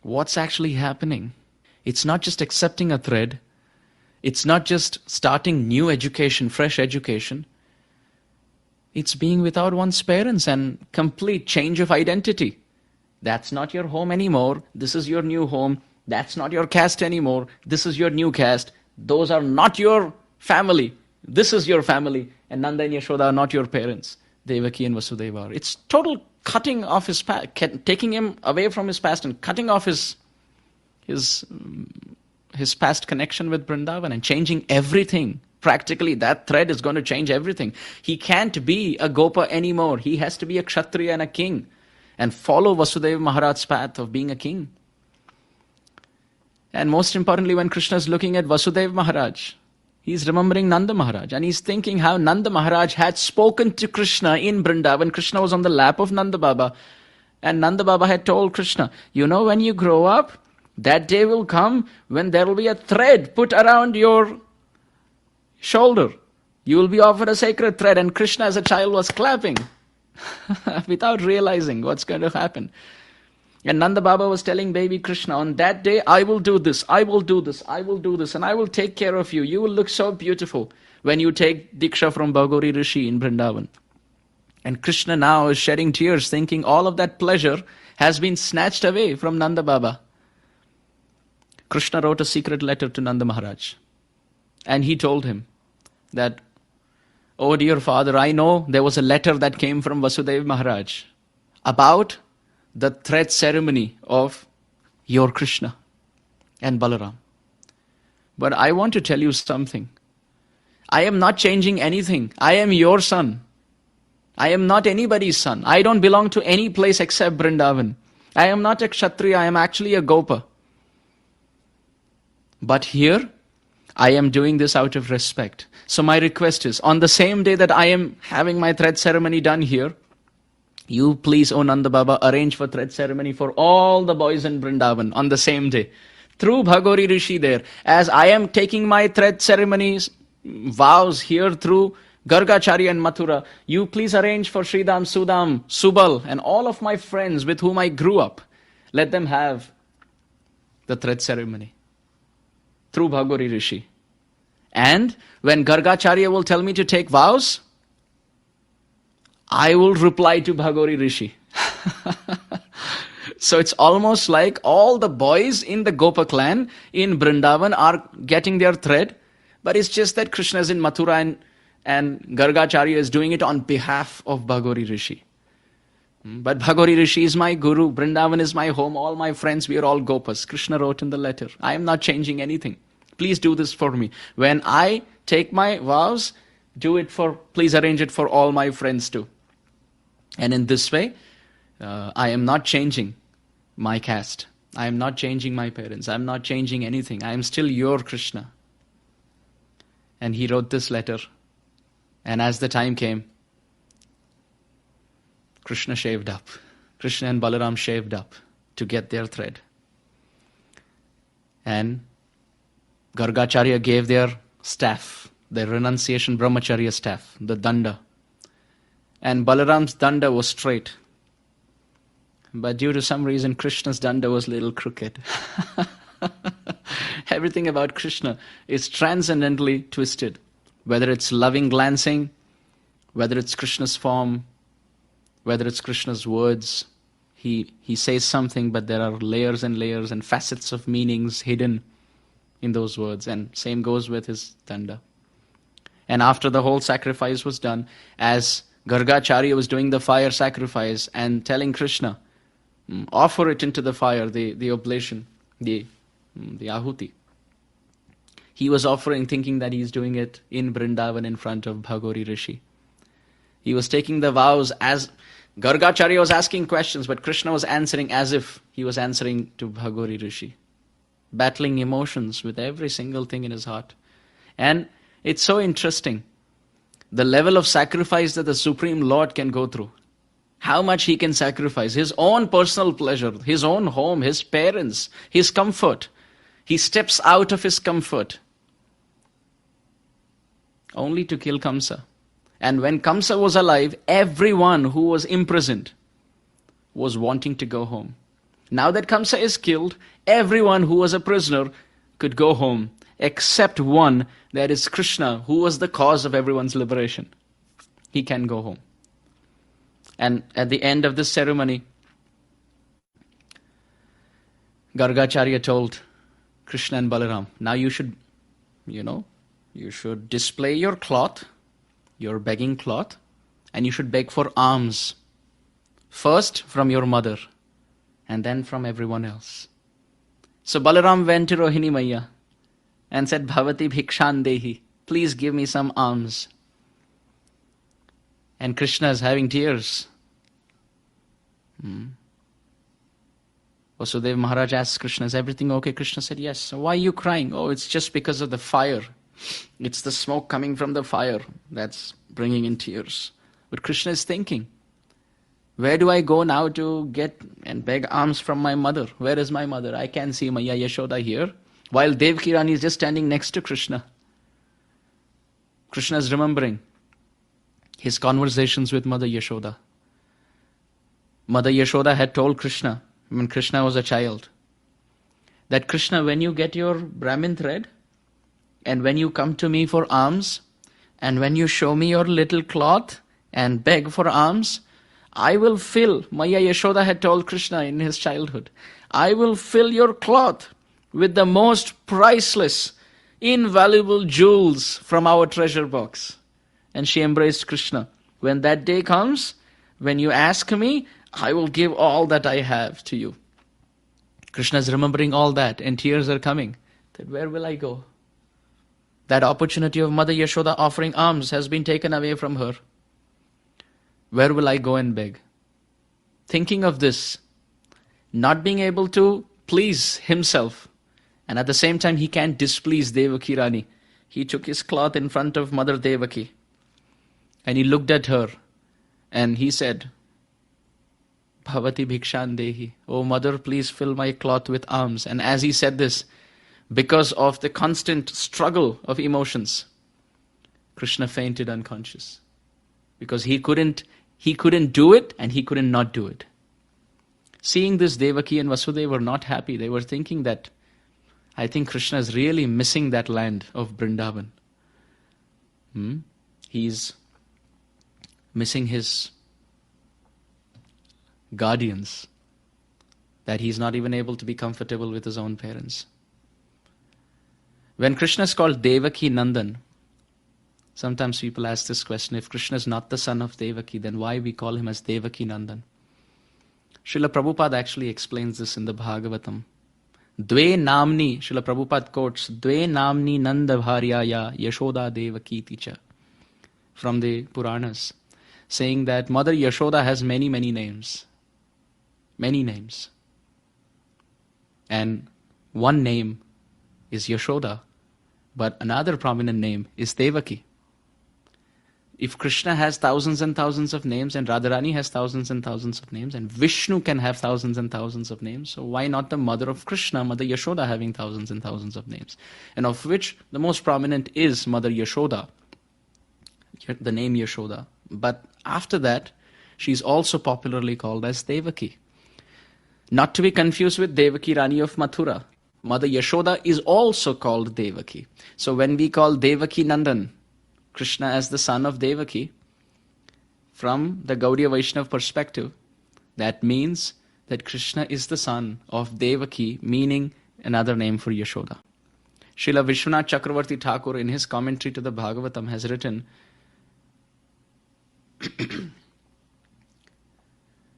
What's actually happening? It's not just accepting a thread. It's not just starting new education, fresh education. It's being without one's parents and complete change of identity. That's not your home anymore. This is your new home. That's not your caste anymore. This is your new caste. Those are not your family. This is your family. And Nanda and Yashoda are not your parents. Devaki and Vasudeva are. It's total cutting off his past, taking him away from his past and cutting off his past connection with Brindavan and changing everything. Practically, that thread is going to change everything. He can't be a Gopa anymore. He has to be a Kshatriya and a king and follow Vasudeva Maharaj's path of being a king. And most importantly, when Krishna is looking at Vasudeva Maharaj, he's remembering Nanda Maharaj, and he's thinking how Nanda Maharaj had spoken to Krishna in Brindavan. Krishna was on the lap of Nanda Baba, and Nanda Baba had told Krishna, when you grow up, that day will come when there will be a thread put around your shoulder. You will be offered a sacred thread. And Krishna as a child was clapping without realizing what's going to happen. And Nanda Baba was telling baby Krishna, on that day I will do this, I will do this, I will do this, and I will take care of you. You will look so beautiful when you take Diksha from Bhagori Rishi in Brindavan. And Krishna now is shedding tears, thinking all of that pleasure has been snatched away from Nanda Baba. Krishna wrote a secret letter to Nanda Maharaj. And he told him that, oh dear father, I know there was a letter that came from Vasudeva Maharaj about the thread ceremony of your Krishna and Balaram. But I want to tell you something. I am not changing anything. I am your son. I am not anybody's son. I don't belong to any place except Brindavan. I am not a Kshatriya. I am actually a Gopa. But here, I am doing this out of respect. So my request is, on the same day that I am having my thread ceremony done here, you please, O Nanda Baba, arrange for thread ceremony for all the boys in Brindavan on the same day. Through Bhagori Rishi there, as I am taking my thread ceremonies, vows here through Gargacharya and Mathura, you please arrange for Sridham, Sudam, Subal, and all of my friends with whom I grew up. Let them have the thread ceremony through Bhagori Rishi. And when Gargacharya will tell me to take vows, I will reply to Bhagori Rishi. So it's almost like all the boys in the Gopa clan in Brindavan are getting their thread, but it's just that Krishna is in Mathura and Gargacharya is doing it on behalf of Bhagori Rishi. But Bhagori Rishi is my guru, Brindavan is my home, all my friends, we are all Gopas. Krishna wrote in the letter, I am not changing anything. Please do this for me. When I take my vows, please arrange it for all my friends too. And in this way, I am not changing my caste. I am not changing my parents. I am not changing anything. I am still your Krishna. And he wrote this letter. And as the time came, Krishna shaved up. Krishna and Balaram shaved up to get their thread. And Gargacharya gave their staff, their renunciation brahmacharya staff, the danda. And Balaram's danda was straight. But due to some reason, Krishna's danda was a little crooked. Everything about Krishna is transcendently twisted. Whether it's loving glancing, whether it's Krishna's form, whether it's Krishna's words, he says something, but there are layers and layers and facets of meanings hidden in those words. And same goes with his danda. And after the whole sacrifice was done, as Gargacharya was doing the fire sacrifice and telling Krishna, offer it into the fire, the oblation, the ahuti. He was offering, thinking that he's doing it in Brindavan in front of Bhagori Rishi. He was taking the vows as Gargacharya was asking questions, but Krishna was answering as if he was answering to Bhagori Rishi, battling emotions with every single thing in his heart. And it's so interesting, the level of sacrifice that the Supreme Lord can go through. How much he can sacrifice, his own personal pleasure, his own home, his parents, his comfort. He steps out of his comfort only to kill Kamsa. And when Kamsa was alive, everyone who was imprisoned was wanting to go home. Now that Kamsa is killed, everyone who was a prisoner could go home, except one, that is Krishna, who was the cause of everyone's liberation. He can go home. And at the end of this ceremony, Gargacharya told Krishna and Balaram, now you should display your cloth, your begging cloth, and you should beg for alms. First from your mother, and then from everyone else. So Balaram went to Rohini Maiya and said, Bhavati Bhikshan Dehi, please give me some alms. And Krishna is having tears. Vasudev Maharaj asked Krishna, is everything okay? Krishna said, yes. So why are you crying? Oh, it's just because of the fire. It's the smoke coming from the fire that's bringing in tears. But Krishna is thinking, where do I go now to get and beg alms from my mother? Where is my mother? I can't see Maya Yashoda here. While Devaki Rani is just standing next to Krishna. Krishna is remembering his conversations with Mother Yashoda. Mother Yashoda had told Krishna, when Krishna was a child, that Krishna, when you get your Brahmin thread, and when you come to me for alms, and when you show me your little cloth and beg for alms, I will fill, Maya Yashoda had told Krishna in his childhood, I will fill your cloth with the most priceless, invaluable jewels from our treasure box. And she embraced Krishna. When that day comes, when you ask me, I will give all that I have to you. Krishna is remembering all that, and tears are coming. That where will I go? That opportunity of Mother Yashoda offering alms has been taken away from her. Where will I go and beg? Thinking of this, not being able to please himself, and at the same time he can't displease Devaki Rani. He took his cloth in front of Mother Devaki, and he looked at her, and he said, Bhavati Bhikshan Dehi, oh mother, please fill my cloth with alms. And as he said this, because of the constant struggle of emotions, Krishna fainted unconscious. Because he couldn't do it, and he couldn't not do it. Seeing this, Devaki and Vasudeva were not happy. They were thinking that, I think Krishna is really missing that land of Brindavan. He's missing his guardians, that he's not even able to be comfortable with his own parents. When Krishna is called Devaki Nandan, sometimes people ask this question, if Krishna is not the son of Devaki, then why we call him as Devaki Nandan? Srila Prabhupada actually explains this in the Bhagavatam. Dve namni, Srila Prabhupada quotes, Dve namni Nanda Bharyaya Yashoda Devaki Ticha, from the Puranas, saying that Mother Yashoda has many, many names. Many names. And one name is Yashoda, but another prominent name is Devaki. If Krishna has thousands and thousands of names, and Radharani has thousands and thousands of names, and Vishnu can have thousands and thousands of names, so why not the mother of Krishna, Mother Yashoda, having thousands and thousands of names? And of which the most prominent is Mother Yashoda, the name Yashoda. But after that, she's also popularly called as Devaki. Not to be confused with Devaki Rani of Mathura. Mother Yashoda is also called Devaki. So when we call Devaki Nandan, Krishna as the son of Devaki, from the Gaudiya Vaishnava perspective, that means that Krishna is the son of Devaki, meaning another name for Yashoda. Srila Vishwanath Chakravarti Thakur, in his commentary to the Bhagavatam, has written,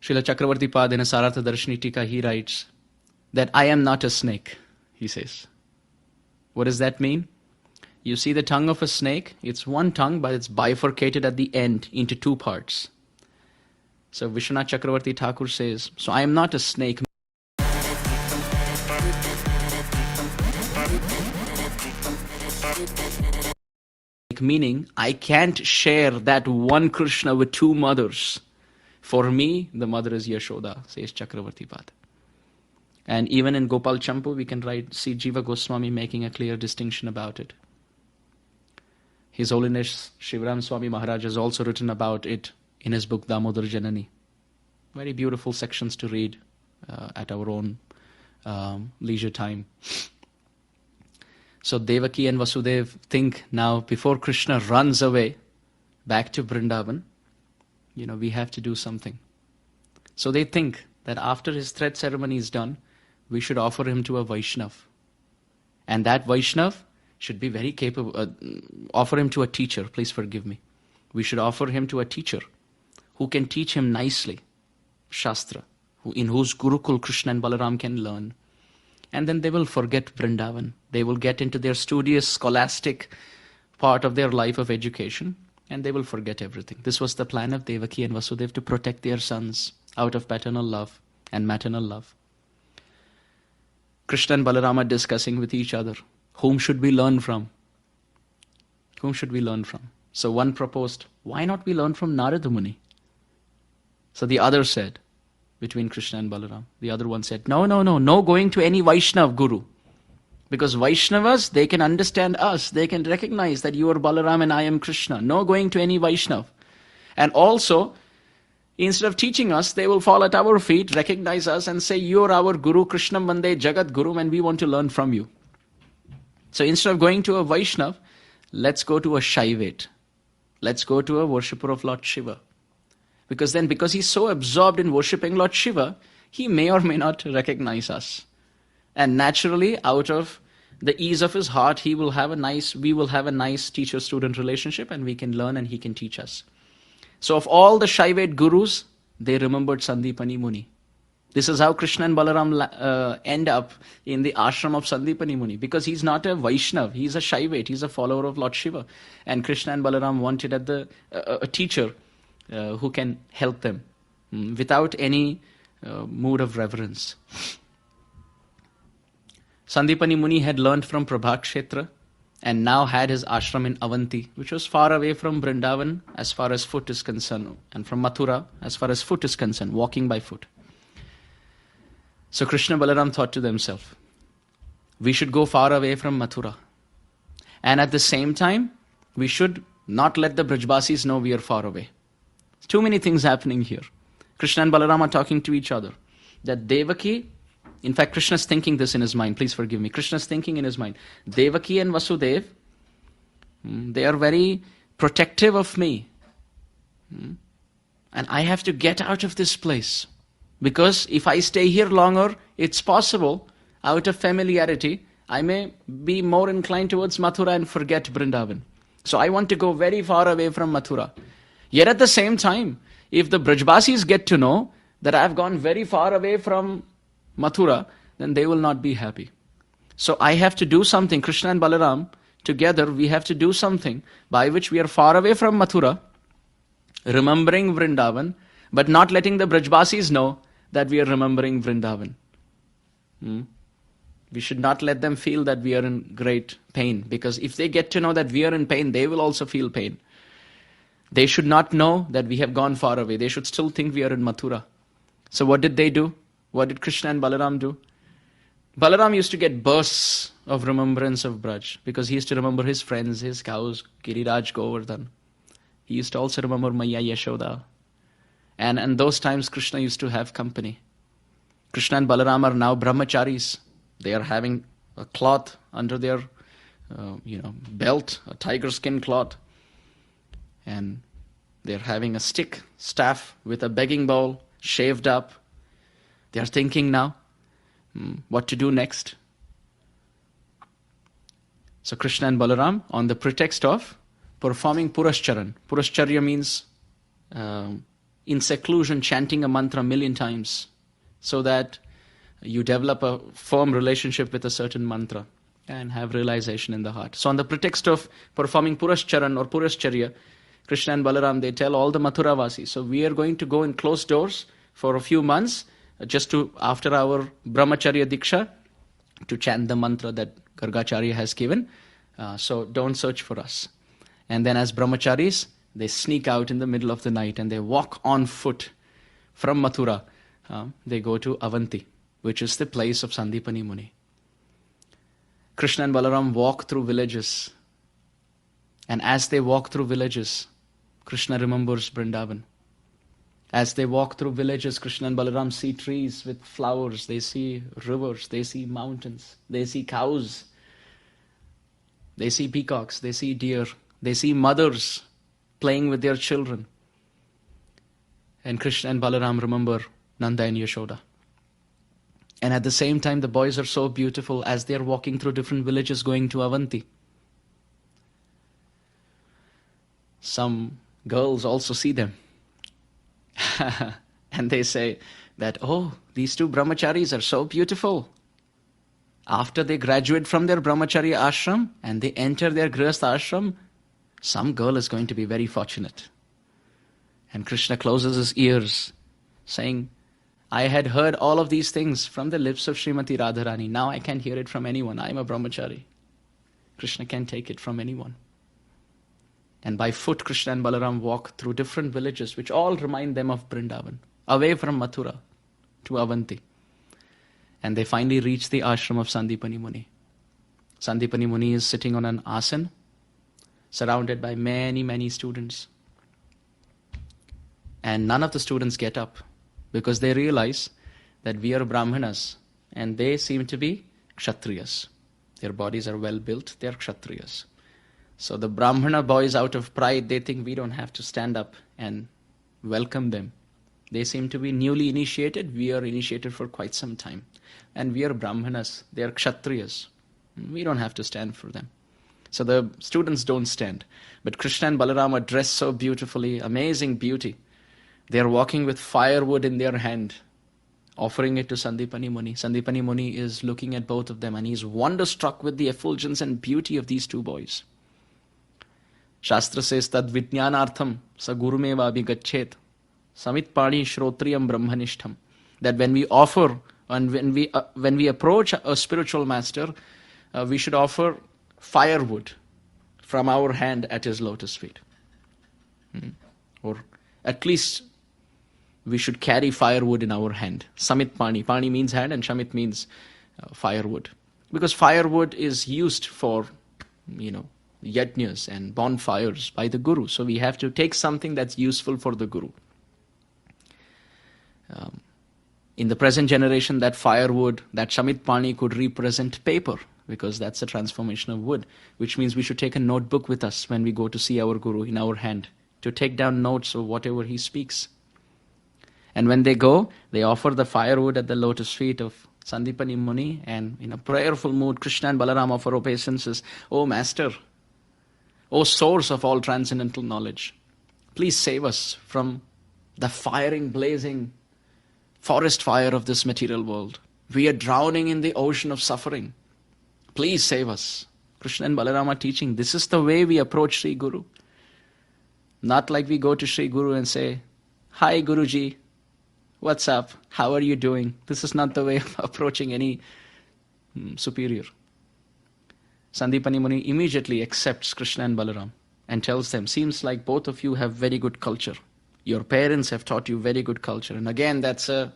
Srila Chakravarti Pad in a Sarartha Darshini Tika, he writes that I am not a snake, he says. What does that mean? You see the tongue of a snake? It's one tongue, but it's bifurcated at the end into two parts. So Vishwanath Chakravarti Thakur says, so I am not a snake. Meaning, I can't share that one Krishna with two mothers. For me, the mother is Yashoda, says Chakravarti Pad. And even in Gopal Champu, we can see Jiva Goswami making a clear distinction about it. His Holiness Shivaram Swami Maharaja has also written about it in his book Damodar Janani. Very beautiful sections to read at our own leisure time. So Devaki and Vasudeva think now, before Krishna runs away back to Brindavan, we have to do something. So they think that after his thread ceremony is done, we should offer him to a Vaishnav. And that Vaishnav should be very capable, offer him to a teacher, please forgive me. We should offer him to a teacher who can teach him nicely, Shastra, in whose Gurukul Krishna and Balaram can learn. And then they will forget Brindavan. They will get into their studious, scholastic part of their life of education, and they will forget everything. This was the plan of Devaki and Vasudeva, to protect their sons out of paternal love and maternal love. Krishna and Balaram are discussing with each other, whom should we learn from? Whom should we learn from? So one proposed, why not we learn from Narada Muni? So the other said, between Krishna and Balaram, the other one said, no going to any Vaishnav Guru. Because Vaishnavas, they can understand us. They can recognize that you are Balaram and I am Krishna. No going to any Vaishnav. And also, instead of teaching us, they will fall at our feet, recognize us and say, you are our Guru, Krishna Vande Jagat Guru, and we want to learn from you. So instead of going to a Vaishnav, let's go to a Shaivate. Let's go to a worshipper of Lord Shiva. Because he's so absorbed in worshipping Lord Shiva, he may or may not recognize us. And naturally, out of the ease of his heart, we will have a nice teacher-student relationship, and we can learn and he can teach us. So of all the Shaivate gurus, they remembered Sandipani Muni. This is how Krishna and Balaram end up in the ashram of Sandipani Muni, because he's not a Vaishnav, he's a Shaivate, he's a follower of Lord Shiva. And Krishna and Balaram wanted a teacher who can help them without any mood of reverence. Sandipani Muni had learned from Prabhakshetra and now had his ashram in Avanti, which was far away from Brindavan as far as foot is concerned, and from Mathura as far as foot is concerned, walking by foot. So Krishna and Balaram thought to themselves, we should go far away from Mathura. And at the same time, we should not let the Brajbasis know we are far away. Too many things happening here. Krishna and Balaram are talking to each other. That Devaki, in fact, Krishna's thinking this in his mind. Please forgive me. Krishna's thinking in his mind. Devaki and Vasudeva, they are very protective of me. And I have to get out of this place. Because if I stay here longer, it's possible, out of familiarity, I may be more inclined towards Mathura and forget Brindavan. So I want to go very far away from Mathura. Yet at the same time, if the Brajbasis get to know that I have gone very far away from Mathura, then they will not be happy. So I have to do something. Krishna and Balaram, together, we have to do something by which we are far away from Mathura, remembering Vrindavan, but not letting the Brajbasis know that we are remembering Vrindavan. We should not let them feel that we are in great pain, because if they get to know that we are in pain, they will also feel pain. They should not know that we have gone far away. They should still think we are in Mathura. So what did they do? What did Krishna and Balaram do? Balaram used to get bursts of remembrance of Braj, because he used to remember his friends, his cows, Giriraj, Govardhan. He used to also remember Maya Yashoda. And in those times, Krishna used to have company. Krishna and Balaram are now brahmacharis. They are having a cloth under their belt, a tiger skin cloth. And they're having a staff with a begging bowl, shaved up. They're thinking now what to do next. So Krishna and Balaram, on the pretext of performing Purascharan. Purascharya means in seclusion chanting a mantra 1,000,000 times, so that you develop a firm relationship with a certain mantra and have realization in the heart. So on the pretext of performing Purascharan or Purascharya, Krishna and Balaram, they tell all the Mathura Vasis, so we are going to go in closed doors for a few months, after our Brahmacharya Diksha, to chant the mantra that Gargacharya has given. So don't search for us. And then as Brahmacharis, they sneak out in the middle of the night and they walk on foot from Mathura. They go to Avanti, which is the place of Sandipani Muni. Krishna and Balaram walk through villages. And as they walk through villages, Krishna remembers Brindavan. As they walk through villages, Krishna and Balaram see trees with flowers, they see rivers, they see mountains, they see cows, they see peacocks, they see deer, they see mothers playing with their children. And Krishna and Balaram remember Nanda and Yashoda. And at the same time, the boys are so beautiful as they are walking through different villages going to Avanti. Some girls also see them. And they say that, oh, these two brahmacharis are so beautiful. After they graduate from their brahmacharya ashram and they enter their grihastha ashram, some girl is going to be very fortunate. And Krishna closes his ears, saying, I had heard all of these things from the lips of Srimati Radharani. Now I can't hear it from anyone. I am a brahmachari. Krishna can't take it from anyone. And by foot, Krishna and Balaram walk through different villages, which all remind them of Brindavan, away from Mathura to Avanti. And they finally reach the ashram of Sandipani Muni. Sandipani Muni is sitting on an asan, surrounded by many, many students. And none of the students get up, because they realize that we are Brahmanas, and they seem to be Kshatriyas. Their bodies are well built, they are Kshatriyas. So the Brahmana boys, out of pride, they think we don't have to stand up and welcome them. They seem to be newly initiated. We are initiated for quite some time. And we are Brahmanas. They are Kshatriyas. We don't have to stand for them. So the students don't stand. But Krishna and Balaram are dressed so beautifully, amazing beauty. They are walking with firewood in their hand, offering it to Sandipani Muni. Sandipani Muni is looking at both of them, and he is wonderstruck with the effulgence and beauty of these two boys. Shastra says, Tad Vijnanartham sa gurumeva abhigachet samitpani shrotriyam brahmanishtham. That when we offer and when we approach a spiritual master, we should offer firewood from our hand at his lotus feet. Or at least we should carry firewood in our hand. Samitpani. Pani means hand and Shamit means firewood. Because firewood is used for, yajnas and bonfires by the Guru. So we have to take something that's useful for the Guru. In the present generation, that firewood, that Shamit Pani could represent paper, because that's a transformation of wood, which means we should take a notebook with us when we go to see our Guru in our hand, to take down notes of whatever he speaks. And when they go, they offer the firewood at the lotus feet of Sandipani Muni, and in a prayerful mood, Krishna and Balaram offer obeisances. Oh Master, O source of all transcendental knowledge, please save us from the firing, blazing forest fire of this material world. We are drowning in the ocean of suffering. Please save us. Krishna and Balaram are teaching, this is the way we approach Sri Guru. Not like we go to Sri Guru and say, Hi Guruji, what's up? How are you doing? This is not the way of approaching any superior. Sandipani Muni immediately accepts Krishna and Balaram and tells them, seems like both of you have very good culture. Your parents have taught you very good culture. And again, that's a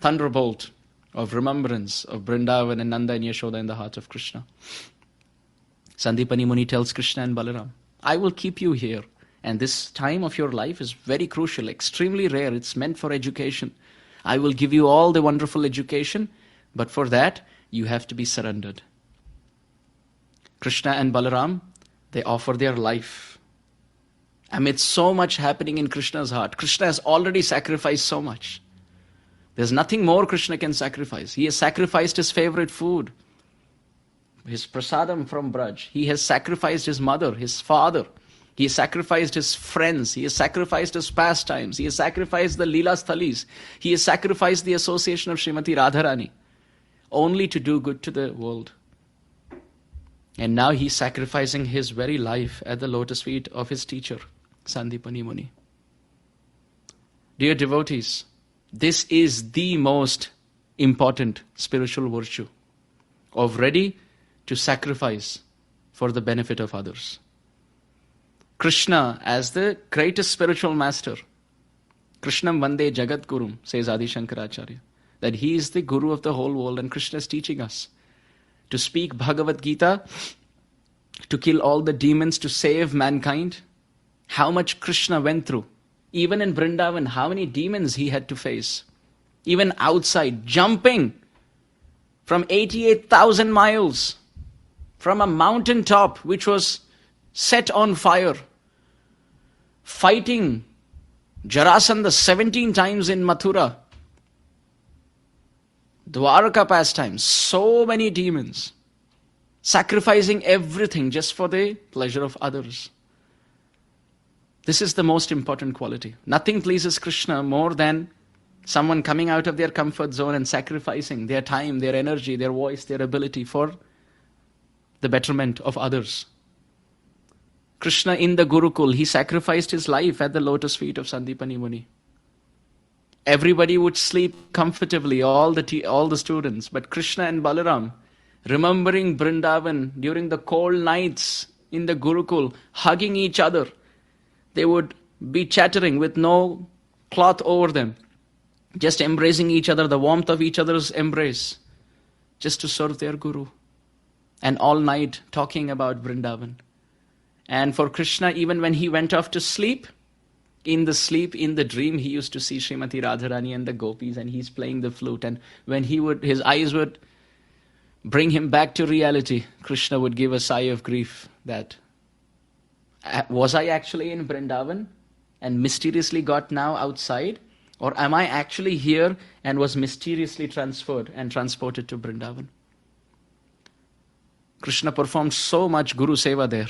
thunderbolt of remembrance of Brindavan and Nanda and Yashoda in the heart of Krishna. Sandipani Muni tells Krishna and Balaram, I will keep you here. And this time of your life is very crucial, extremely rare. It's meant for education. I will give you all the wonderful education, but for that, you have to be surrendered. Krishna and Balaram, they offer their life. Amid so much happening in Krishna's heart, Krishna has already sacrificed so much. There's nothing more Krishna can sacrifice. He has sacrificed his favorite food, his prasadam from Braj. He has sacrificed his mother, his father. He has sacrificed his friends. He has sacrificed his pastimes. He has sacrificed the Leela Sthalis. He has sacrificed the association of Srimati Radharani, only to do good to the world. And now he's sacrificing his very life at the lotus feet of his teacher, Sandipani Muni. Dear devotees, this is the most important spiritual virtue of ready to sacrifice for the benefit of others. Krishna, as the greatest spiritual master, Krishnam Vande Jagat Gurum, says Adi Shankaracharya, that he is the Guru of the whole world, and Krishna is teaching us to speak Bhagavad Gita to kill all the demons, to save mankind. How much Krishna went through. Even in Brindavan, how many demons he had to face. Even outside, jumping from 88,000 miles from a mountain top which was set on fire, fighting Jarasandha 17 times in Mathura, Dwarka pastimes, so many demons, sacrificing everything just for the pleasure of others. This is the most important quality. Nothing pleases Krishna more than someone coming out of their comfort zone and sacrificing their time, their energy, their voice, their ability for the betterment of others. Krishna in the Gurukul, he sacrificed his life at the lotus feet of Sandipani Muni. Everybody would sleep comfortably, all the students, but Krishna and Balaram, remembering Brindavan during the cold nights in the Gurukul, hugging each other, they would be chattering with no cloth over them, just embracing each other, the warmth of each other's embrace, just to serve their Guru. And all night talking about Brindavan. And for Krishna, even when he went off to sleep, in the dream, he used to see Srimati Radharani and the gopis, and he's playing the flute. And when his eyes would bring him back to reality, Krishna would give a sigh of grief that, was I actually in Brindavan and mysteriously got now outside? Or am I actually here and was mysteriously transferred and transported to Brindavan? Krishna performed so much Guru Seva there.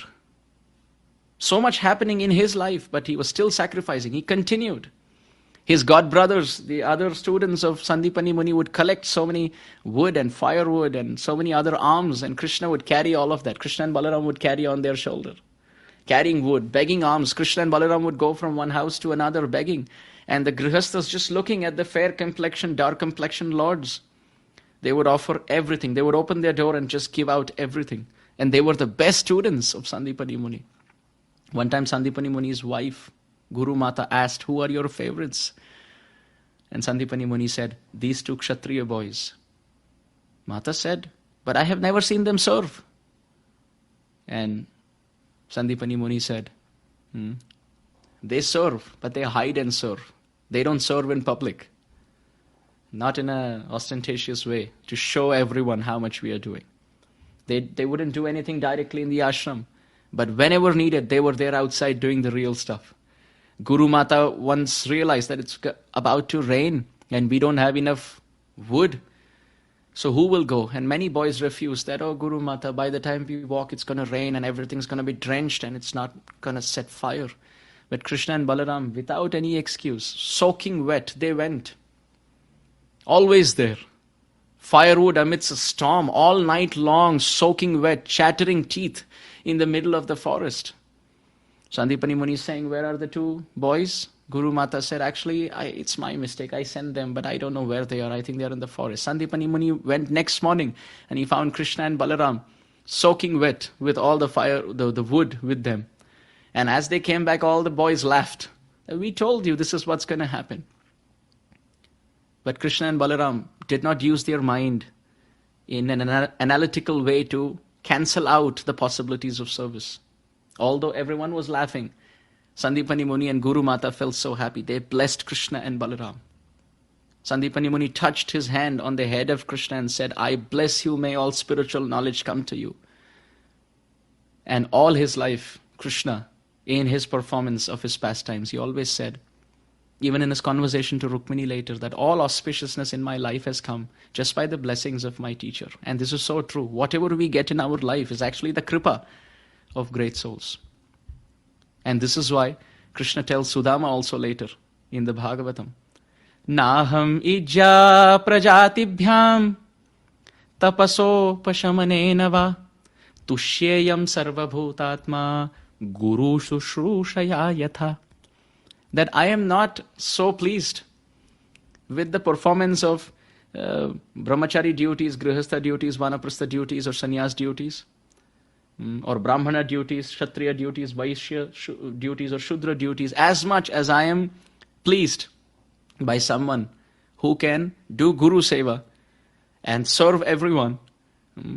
So much happening in his life, but he was still sacrificing. He continued. His god brothers, the other students of Sandipani Muni, would collect so many wood and firewood and so many other alms, and Krishna would carry all of that. Krishna and Balaram would carry on their shoulder, carrying wood, begging alms. Krishna and Balaram would go from one house to another begging. And the grihasthas just looking at the fair complexion, dark complexion lords, they would offer everything. They would open their door and just give out everything. And they were the best students of Sandipani Muni. One time Sandipani Muni's wife, Guru Mata, asked, who are your favorites? And Sandipani Muni said, these two Kshatriya boys. Mata said, but I have never seen them serve. And Sandipani Muni said, they serve, but they hide and serve. They don't serve in public. Not in an ostentatious way, to show everyone how much we are doing. They wouldn't do anything directly in the ashram. But whenever needed, they were there outside doing the real stuff. Guru Mata once realized that it's about to rain and we don't have enough wood. So who will go? And many boys refused that, oh Guru Mata, by the time we walk it's going to rain and everything's going to be drenched and it's not going to set fire. But Krishna and Balaram, without any excuse, soaking wet, they went. Always there. Firewood amidst a storm, all night long, soaking wet, chattering teeth in the middle of the forest. Sandipani Muni is saying, where are the two boys? Guru Mata said, actually, it's my mistake. I sent them, but I don't know where they are. I think they are in the forest. Sandipani Muni went next morning and he found Krishna and Balaram soaking wet with all the fire, the wood with them. And as they came back, all the boys laughed. We told you this is what's going to happen. But Krishna and Balaram did not use their mind in an analytical way to cancel out the possibilities of service. Although everyone was laughing, Sandipani Muni and Guru Mata felt so happy. They blessed Krishna and Balaram. Sandipani Muni touched his hand on the head of Krishna and said, I bless you, may all spiritual knowledge come to you. And all his life, Krishna, in his performance of his pastimes, he always said, even in his conversation to Rukmini later, that all auspiciousness in my life has come just by the blessings of my teacher. And this is so true. Whatever we get in our life is actually the kripa of great souls. And this is why Krishna tells Sudama also later in the Bhagavatam, Naham ijja prajatibhyam tapaso pashamanena va tushyeyam sarvabhutatma guru shushrusaya yatha. That I am not so pleased with the performance of brahmachari duties, grihastha duties, vanaprastha duties, or sannyas duties, or brahmana duties, kshatriya duties, vaishya duties, or shudra duties, as much as I am pleased by someone who can do guru seva and serve everyone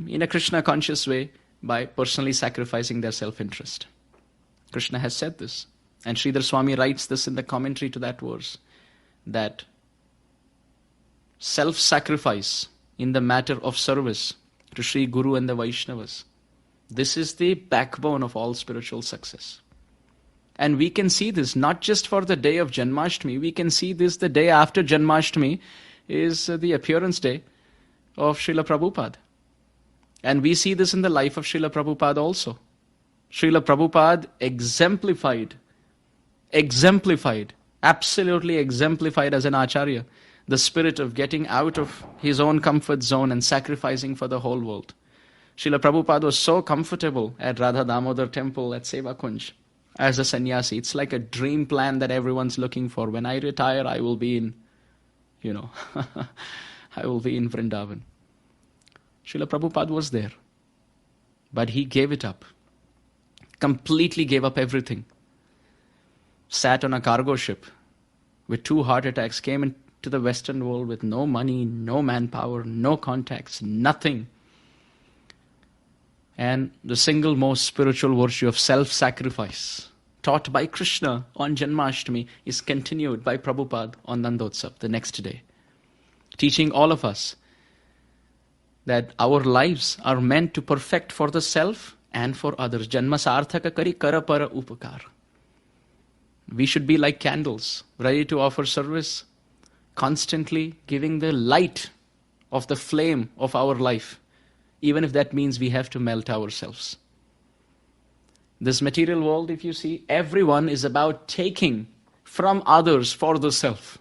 in a Krishna conscious way by personally sacrificing their self-interest. Krishna has said this. And Sridhar Swami writes this in the commentary to that verse, that self-sacrifice in the matter of service to Sri Guru and the Vaishnavas, this is the backbone of all spiritual success. And we can see this not just for the day of Janmashtami, we can see this the day after Janmashtami is the appearance day of Srila Prabhupada. And we see this in the life of Srila Prabhupada also. Srila Prabhupada exemplified, absolutely exemplified as an Acharya, the spirit of getting out of his own comfort zone and sacrificing for the whole world. Srila Prabhupada was so comfortable at Radha Damodar temple at Seva Kunj as a sannyasi. It's like a dream plan that everyone's looking for. When I retire, I will be in, I will be in Brindavan. Srila Prabhupada was there, but he gave it up. Completely gave up everything. Sat on a cargo ship with 2 heart attacks, came into the Western world with no money, no manpower, no contacts, nothing. And the single most spiritual virtue of self-sacrifice, taught by Krishna on Janmashtami, is continued by Prabhupada on Nandotsav the next day, teaching all of us that our lives are meant to perfect for the self and for others. Janma sarthaka kari kara para upakar. We should be like candles, ready to offer service, constantly giving the light of the flame of our life, even if that means we have to melt ourselves. This material world, if you see, everyone is about taking from others for the self.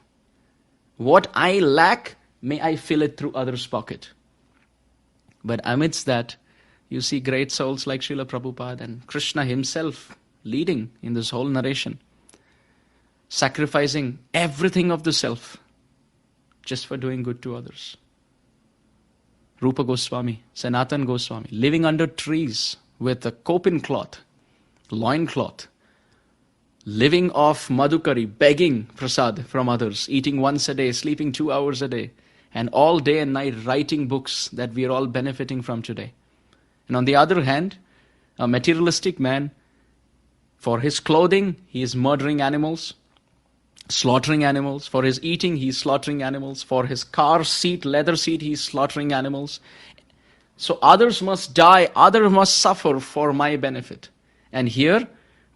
What I lack, may I fill it through others' pocket. But amidst that, you see great souls like Srila Prabhupada and Krishna himself leading in this whole narration, sacrificing everything of the self just for doing good to others. Rupa Goswami, Sanatan Goswami, living under trees with a kopin cloth, loin cloth, living off madhukari, begging prasad from others, eating once a day, sleeping 2 hours a day, and all day and night writing books that we are all benefiting from today. And on the other hand, a materialistic man, for his clothing, he is murdering animals, slaughtering animals. For his eating, he is slaughtering animals. For his car seat, leather seat, he is slaughtering animals. So others must die, others must suffer for my benefit. And here,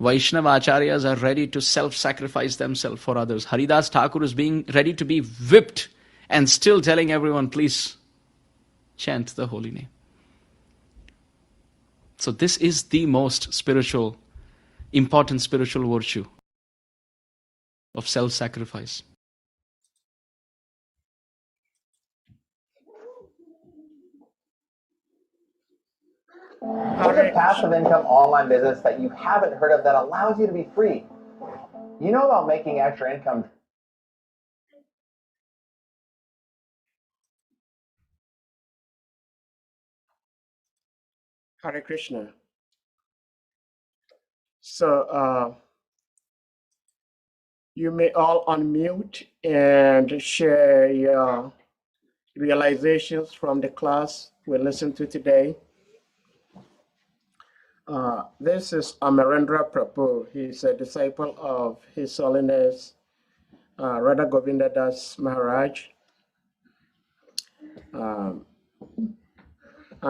Vaishnava Acharyas are ready to self-sacrifice themselves for others. Haridas Thakur is being ready to be whipped and still telling everyone, please chant the holy name. So this is the most important spiritual virtue of self-sacrifice. What's a passive income online business that you haven't heard of that allows you to be free? You know about making extra income. Hare Krishna. So you may all unmute and share your realizations from the class we listened to today. This is Amarendra Prabhu. He's a disciple of His Holiness Radha Govinda Das Maharaj. I'm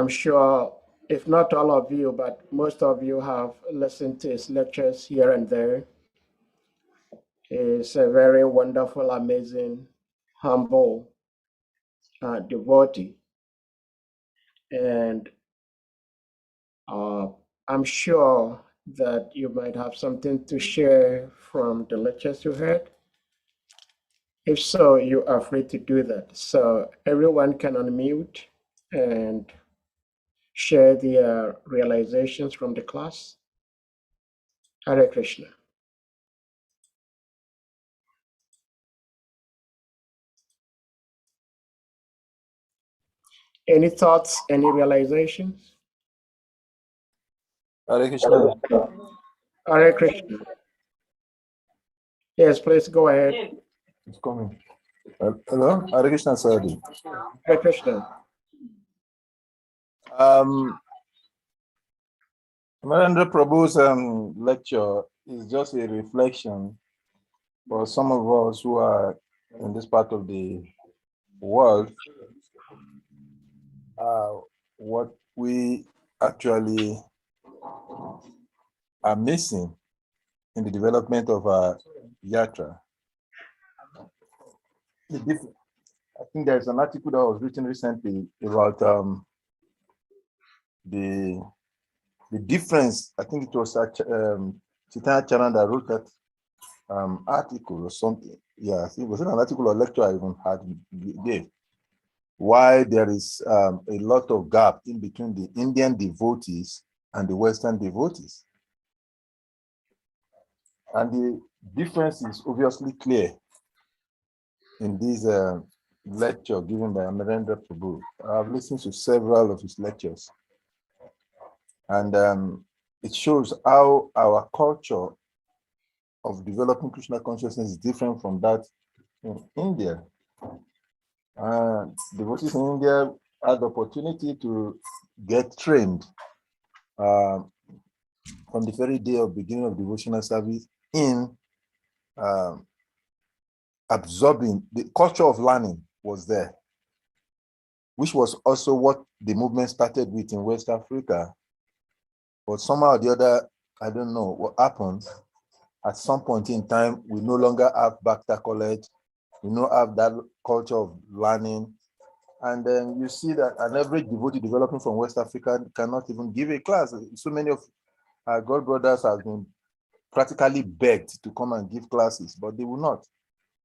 sure, if not all of you, but most of you have listened to his lectures here and there. He's a very wonderful, amazing, humble devotee. And I'm sure that you might have something to share from the lectures you heard. If so, you are free to do that. So everyone can unmute and share their realizations from the class. Hare Krishna. Any thoughts, any realizations? Hare Krishna. Hare Krishna. Yes, please go ahead. It's coming. Hello, Hare Krishna, sir. Hare Krishna. Narendra Prabhu's lecture is just a reflection for some of us who are in this part of the world, what we actually are missing in the development of our yatra. I think there's an article that was written recently about the difference. I think it was Chaitanya Charanda wrote that article or something. Yeah, I think it was an article or lecture I even had gave. Why there is a lot of gap in between the Indian devotees and the Western devotees. And the difference is obviously clear in this lecture given by Narendra Prabhu. I've listened to several of his lectures. And it shows how our culture of developing Krishna consciousness is different from that in India. Devotees in India had the opportunity to get trained from the very day of beginning of devotional service in absorbing the culture of learning was there, which was also what the movement started with in West Africa. But somehow or the other, I don't know what happened. At some point in time, we no longer have Bhakta College. We no have that culture of learning. And then you see that an average devotee developing from West Africa cannot even give a class. So many of our God brothers have been practically begged to come and give classes, but they will not,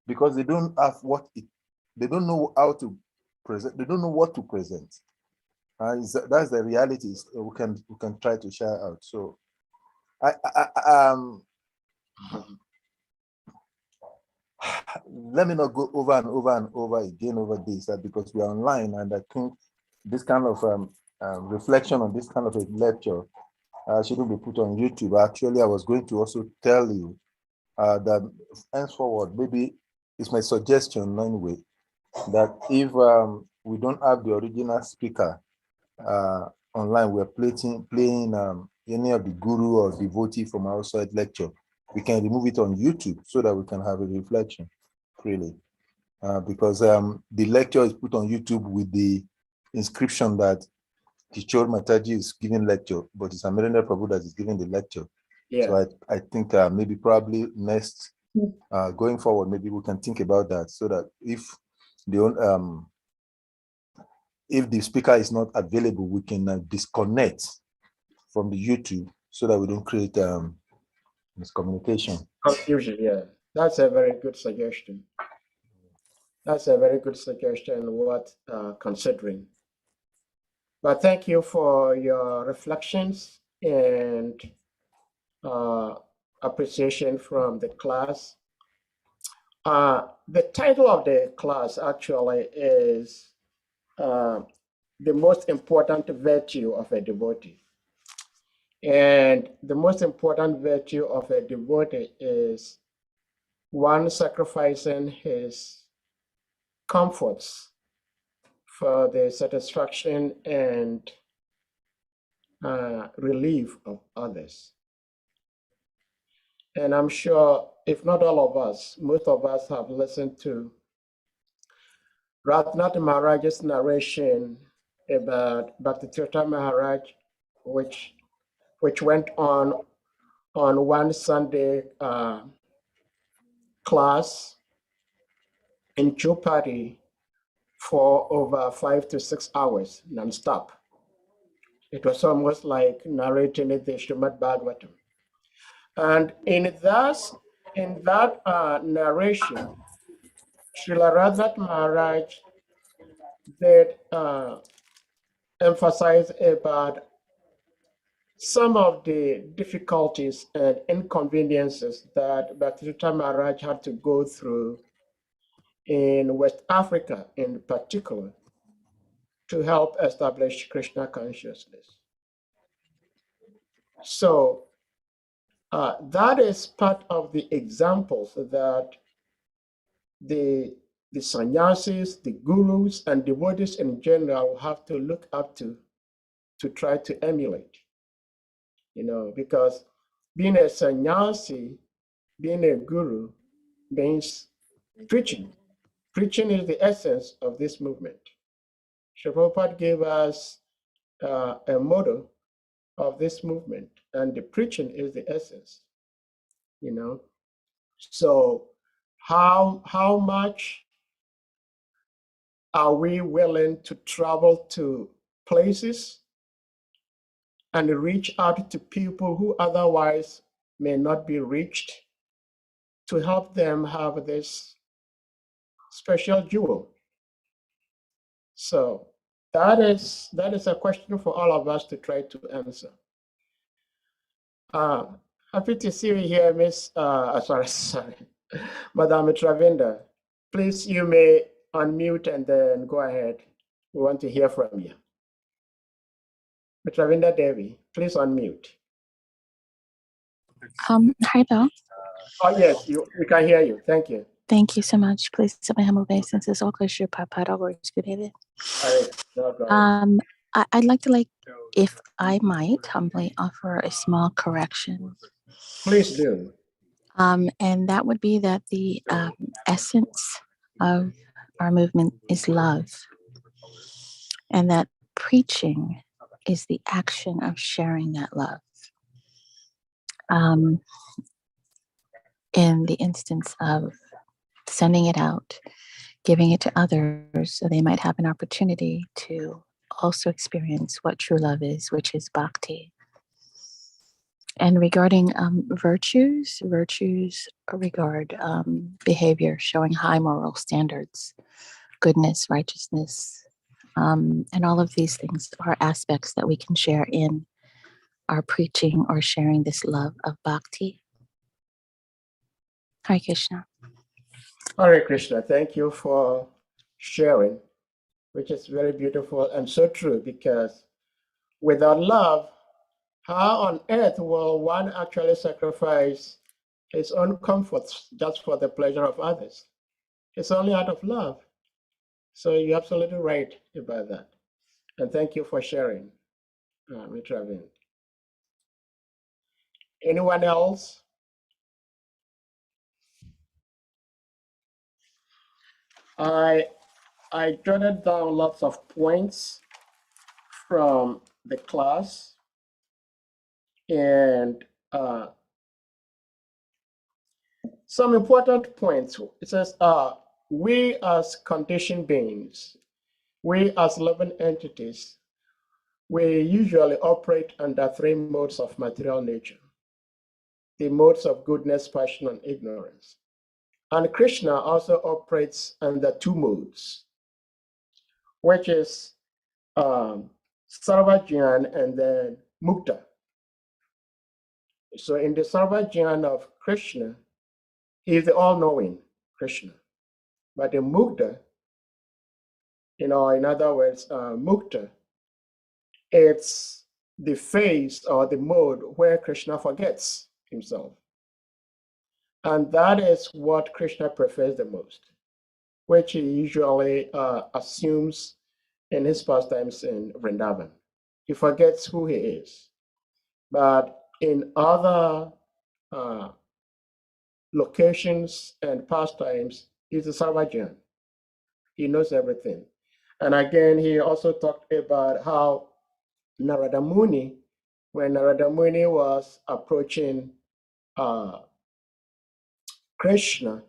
because they don't have they don't know how to present, they don't know what to present. That's the reality. We can try to share out. So let me not go over and over and over again over this, because we are online, and I think this kind of reflection on this kind of a lecture shouldn't be put on YouTube. Actually, I was going to also tell you that henceforward, maybe it's my suggestion anyway, that if we don't have the original speaker online, we're playing any of the guru or devotee from outside lecture, we can remove it on YouTube so that we can have a reflection freely. Because the lecture is put on YouTube with the inscription that Kishore Mataji is giving lecture, but it's Narendra Prabhu that is giving the lecture. Yeah. So I think maybe probably next going forward, maybe we can think about that, so that if the speaker is not available, we can disconnect from the YouTube so that we don't create miscommunication. Confusion, yeah. That's a very good suggestion. That's a very good suggestion worth considering. But thank you for your reflections and appreciation from the class. The title of the class actually is the most important virtue of a devotee. And the most important virtue of a devotee is one sacrificing his comforts for the satisfaction and relief of others. And I'm sure, if not all of us, most of us have listened to Rathnat Maharaja's narration about Bhaktitirtha Maharaj, which went on one Sunday class in Chupati for over 5 to 6 hours nonstop. It was almost like narrating the Srimad Bhagavatam. And in that narration, Srila Radhat Maharaj did emphasize about some of the difficulties and inconveniences that Bhaktivedanta Maharaj had to go through in West Africa in particular to help establish Krishna consciousness. So that is part of the examples that the sannyasis, the gurus, and devotees in general have to look up to try to emulate. because being a sannyasi, being a guru, means preaching. Preaching is the essence of this movement. Srila Prabhupada gave us a motto of this movement, and the preaching is the essence. So how much are we willing to travel to places and reach out to people who otherwise may not be reached to help them have this special jewel? So that is a question for all of us to try to answer. Happy to see you here, Miss. Sorry, Madam Travinda. Please, you may unmute and then go ahead. We want to hear from you. Travinda Devi, please unmute. Hi, Bill. Oh, yes, we can hear you. Thank you. Thank you so much. Please accept my humble obeisances. All Kishore Prabhupada, words good David. I'd like to, if I might, humbly offer a small correction. Please do. And that would be that the essence of our movement is love, and that preaching is the action of sharing that love. In the instance of sending it out, giving it to others so they might have an opportunity to also experience what true love is, which is bhakti. And regarding virtues regard behavior, showing high moral standards, goodness, righteousness, and all of these things are aspects that we can share in our preaching or sharing this love of bhakti. Hare Krishna. Hare Krishna, thank you for sharing, which is very beautiful and so true, because without love, how on earth will one actually sacrifice his own comforts just for the pleasure of others? It's only out of love. So you're absolutely right about that. And thank you for sharing, Mitravind. Anyone else? I jotted down lots of points from the class, and some important points. It says, we as conditioned beings, we as living entities, we usually operate under three modes of material nature: the modes of goodness, passion, and ignorance. And Krishna also operates under two modes, which is Sarvajnan and then Mukta. So in the Sarvajnan of Krishna, he is the all-knowing Krishna. But the Mukta, in other words, Mukta, it's the phase or the mode where Krishna forgets himself. And that is what Krishna prefers the most, which he usually assumes in his pastimes in Vrindavan. He forgets who he is. But in other locations and pastimes, he's a Sarvajan. He knows everything. And again, he also talked about how Narada Muni, when Narada Muni was approaching Krishna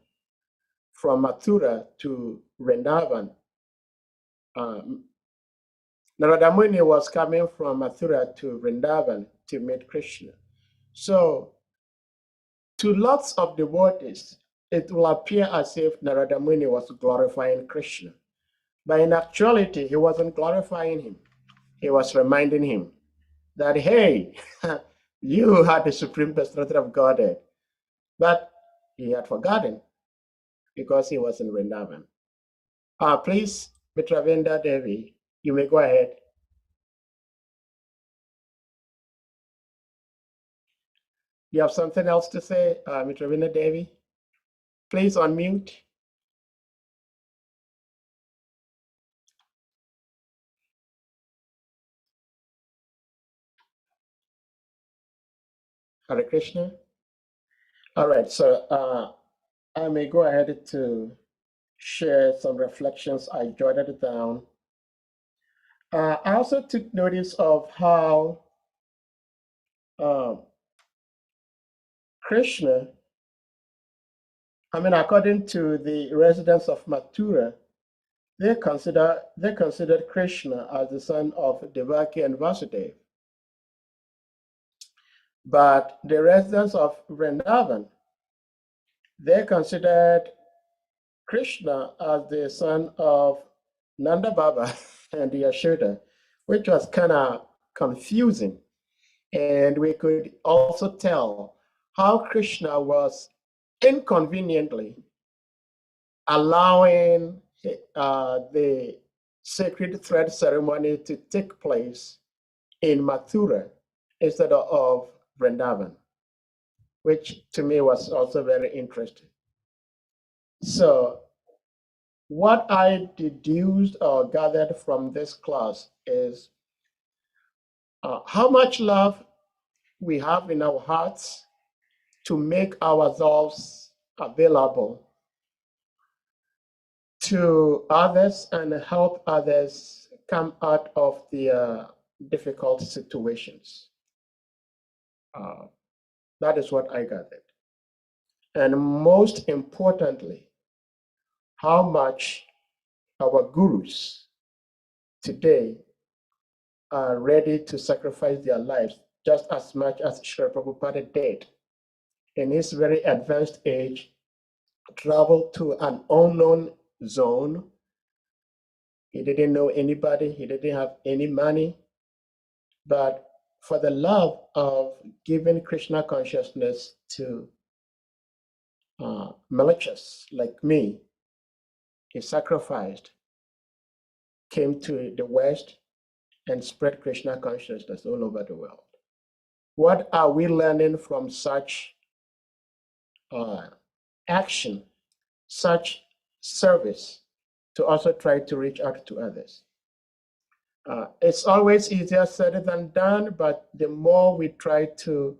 from Mathura to Vrindavan, Narada Muni was coming from Mathura to Vrindavan to meet Krishna. So, to lots of devotees, it will appear as if Narada Muni was glorifying Krishna. But in actuality, he wasn't glorifying him. He was reminding him that, hey, you had the Supreme Personality of Godhead. But he had forgotten because he was in Vrindavan. Please, Mitravinda Devi, you may go ahead. You have something else to say, Mitravinda Devi? Please unmute. Hare Krishna. All right, so I may go ahead to share some reflections. I jotted it down. I also took notice of how Krishna, according to the residents of Mathura, they considered Krishna as the son of Devaki and Vasudeva. But the residents of Brindavan, they considered Krishna as the son of Nanda Baba and Yashoda, which was kind of confusing. And we could also tell how Krishna was inconveniently allowing the sacred thread ceremony to take place in Mathura instead of Brindavan, which to me was also very interesting. So what I deduced or gathered from this class is how much love we have in our hearts to make ourselves available to others and help others come out of the difficult situations. That is what I gathered. And most importantly, how much our gurus today are ready to sacrifice their lives just as much as Srila Prabhupada did. In his very advanced age, traveled to an unknown zone. He didn't know anybody, he didn't have any money, but for the love of giving Krishna consciousness to malachas like me, he sacrificed, came to the West, and spread Krishna consciousness all over the world. What are we learning from such action, such service, to also try to reach out to others? It's always easier said than done, but the more we try to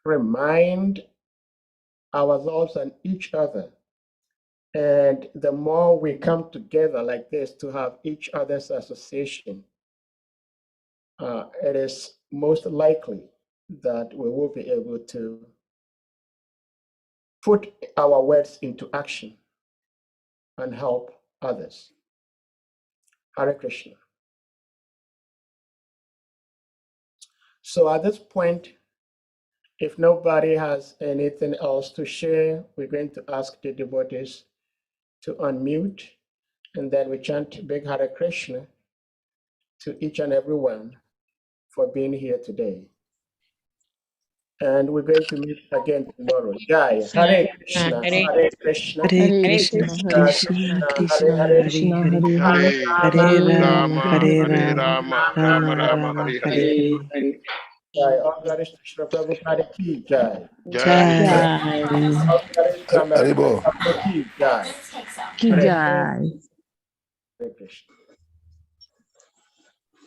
remind ourselves and each other, and the more we come together like this to have each other's association, it is most likely that we will be able to put our words into action and help others. Hare Krishna. So at this point, if nobody has anything else to share, we're going to ask the devotees to unmute, and then we chant Big Hare Krishna to each and every one for being here today. And we're going to meet again tomorrow. Jai, Hare Krishna, Hare Krishna, Hare Krishna, Krishna Krishna, Hare Hare, Hare Rama, Hare Rama, Rama Rama, Hare Hare. Jai, all glories to Srila Prabhupada ki Jai. Jai. All glories to America Haribo. ki Jai. Ki Hare Jai. Hare Krishna.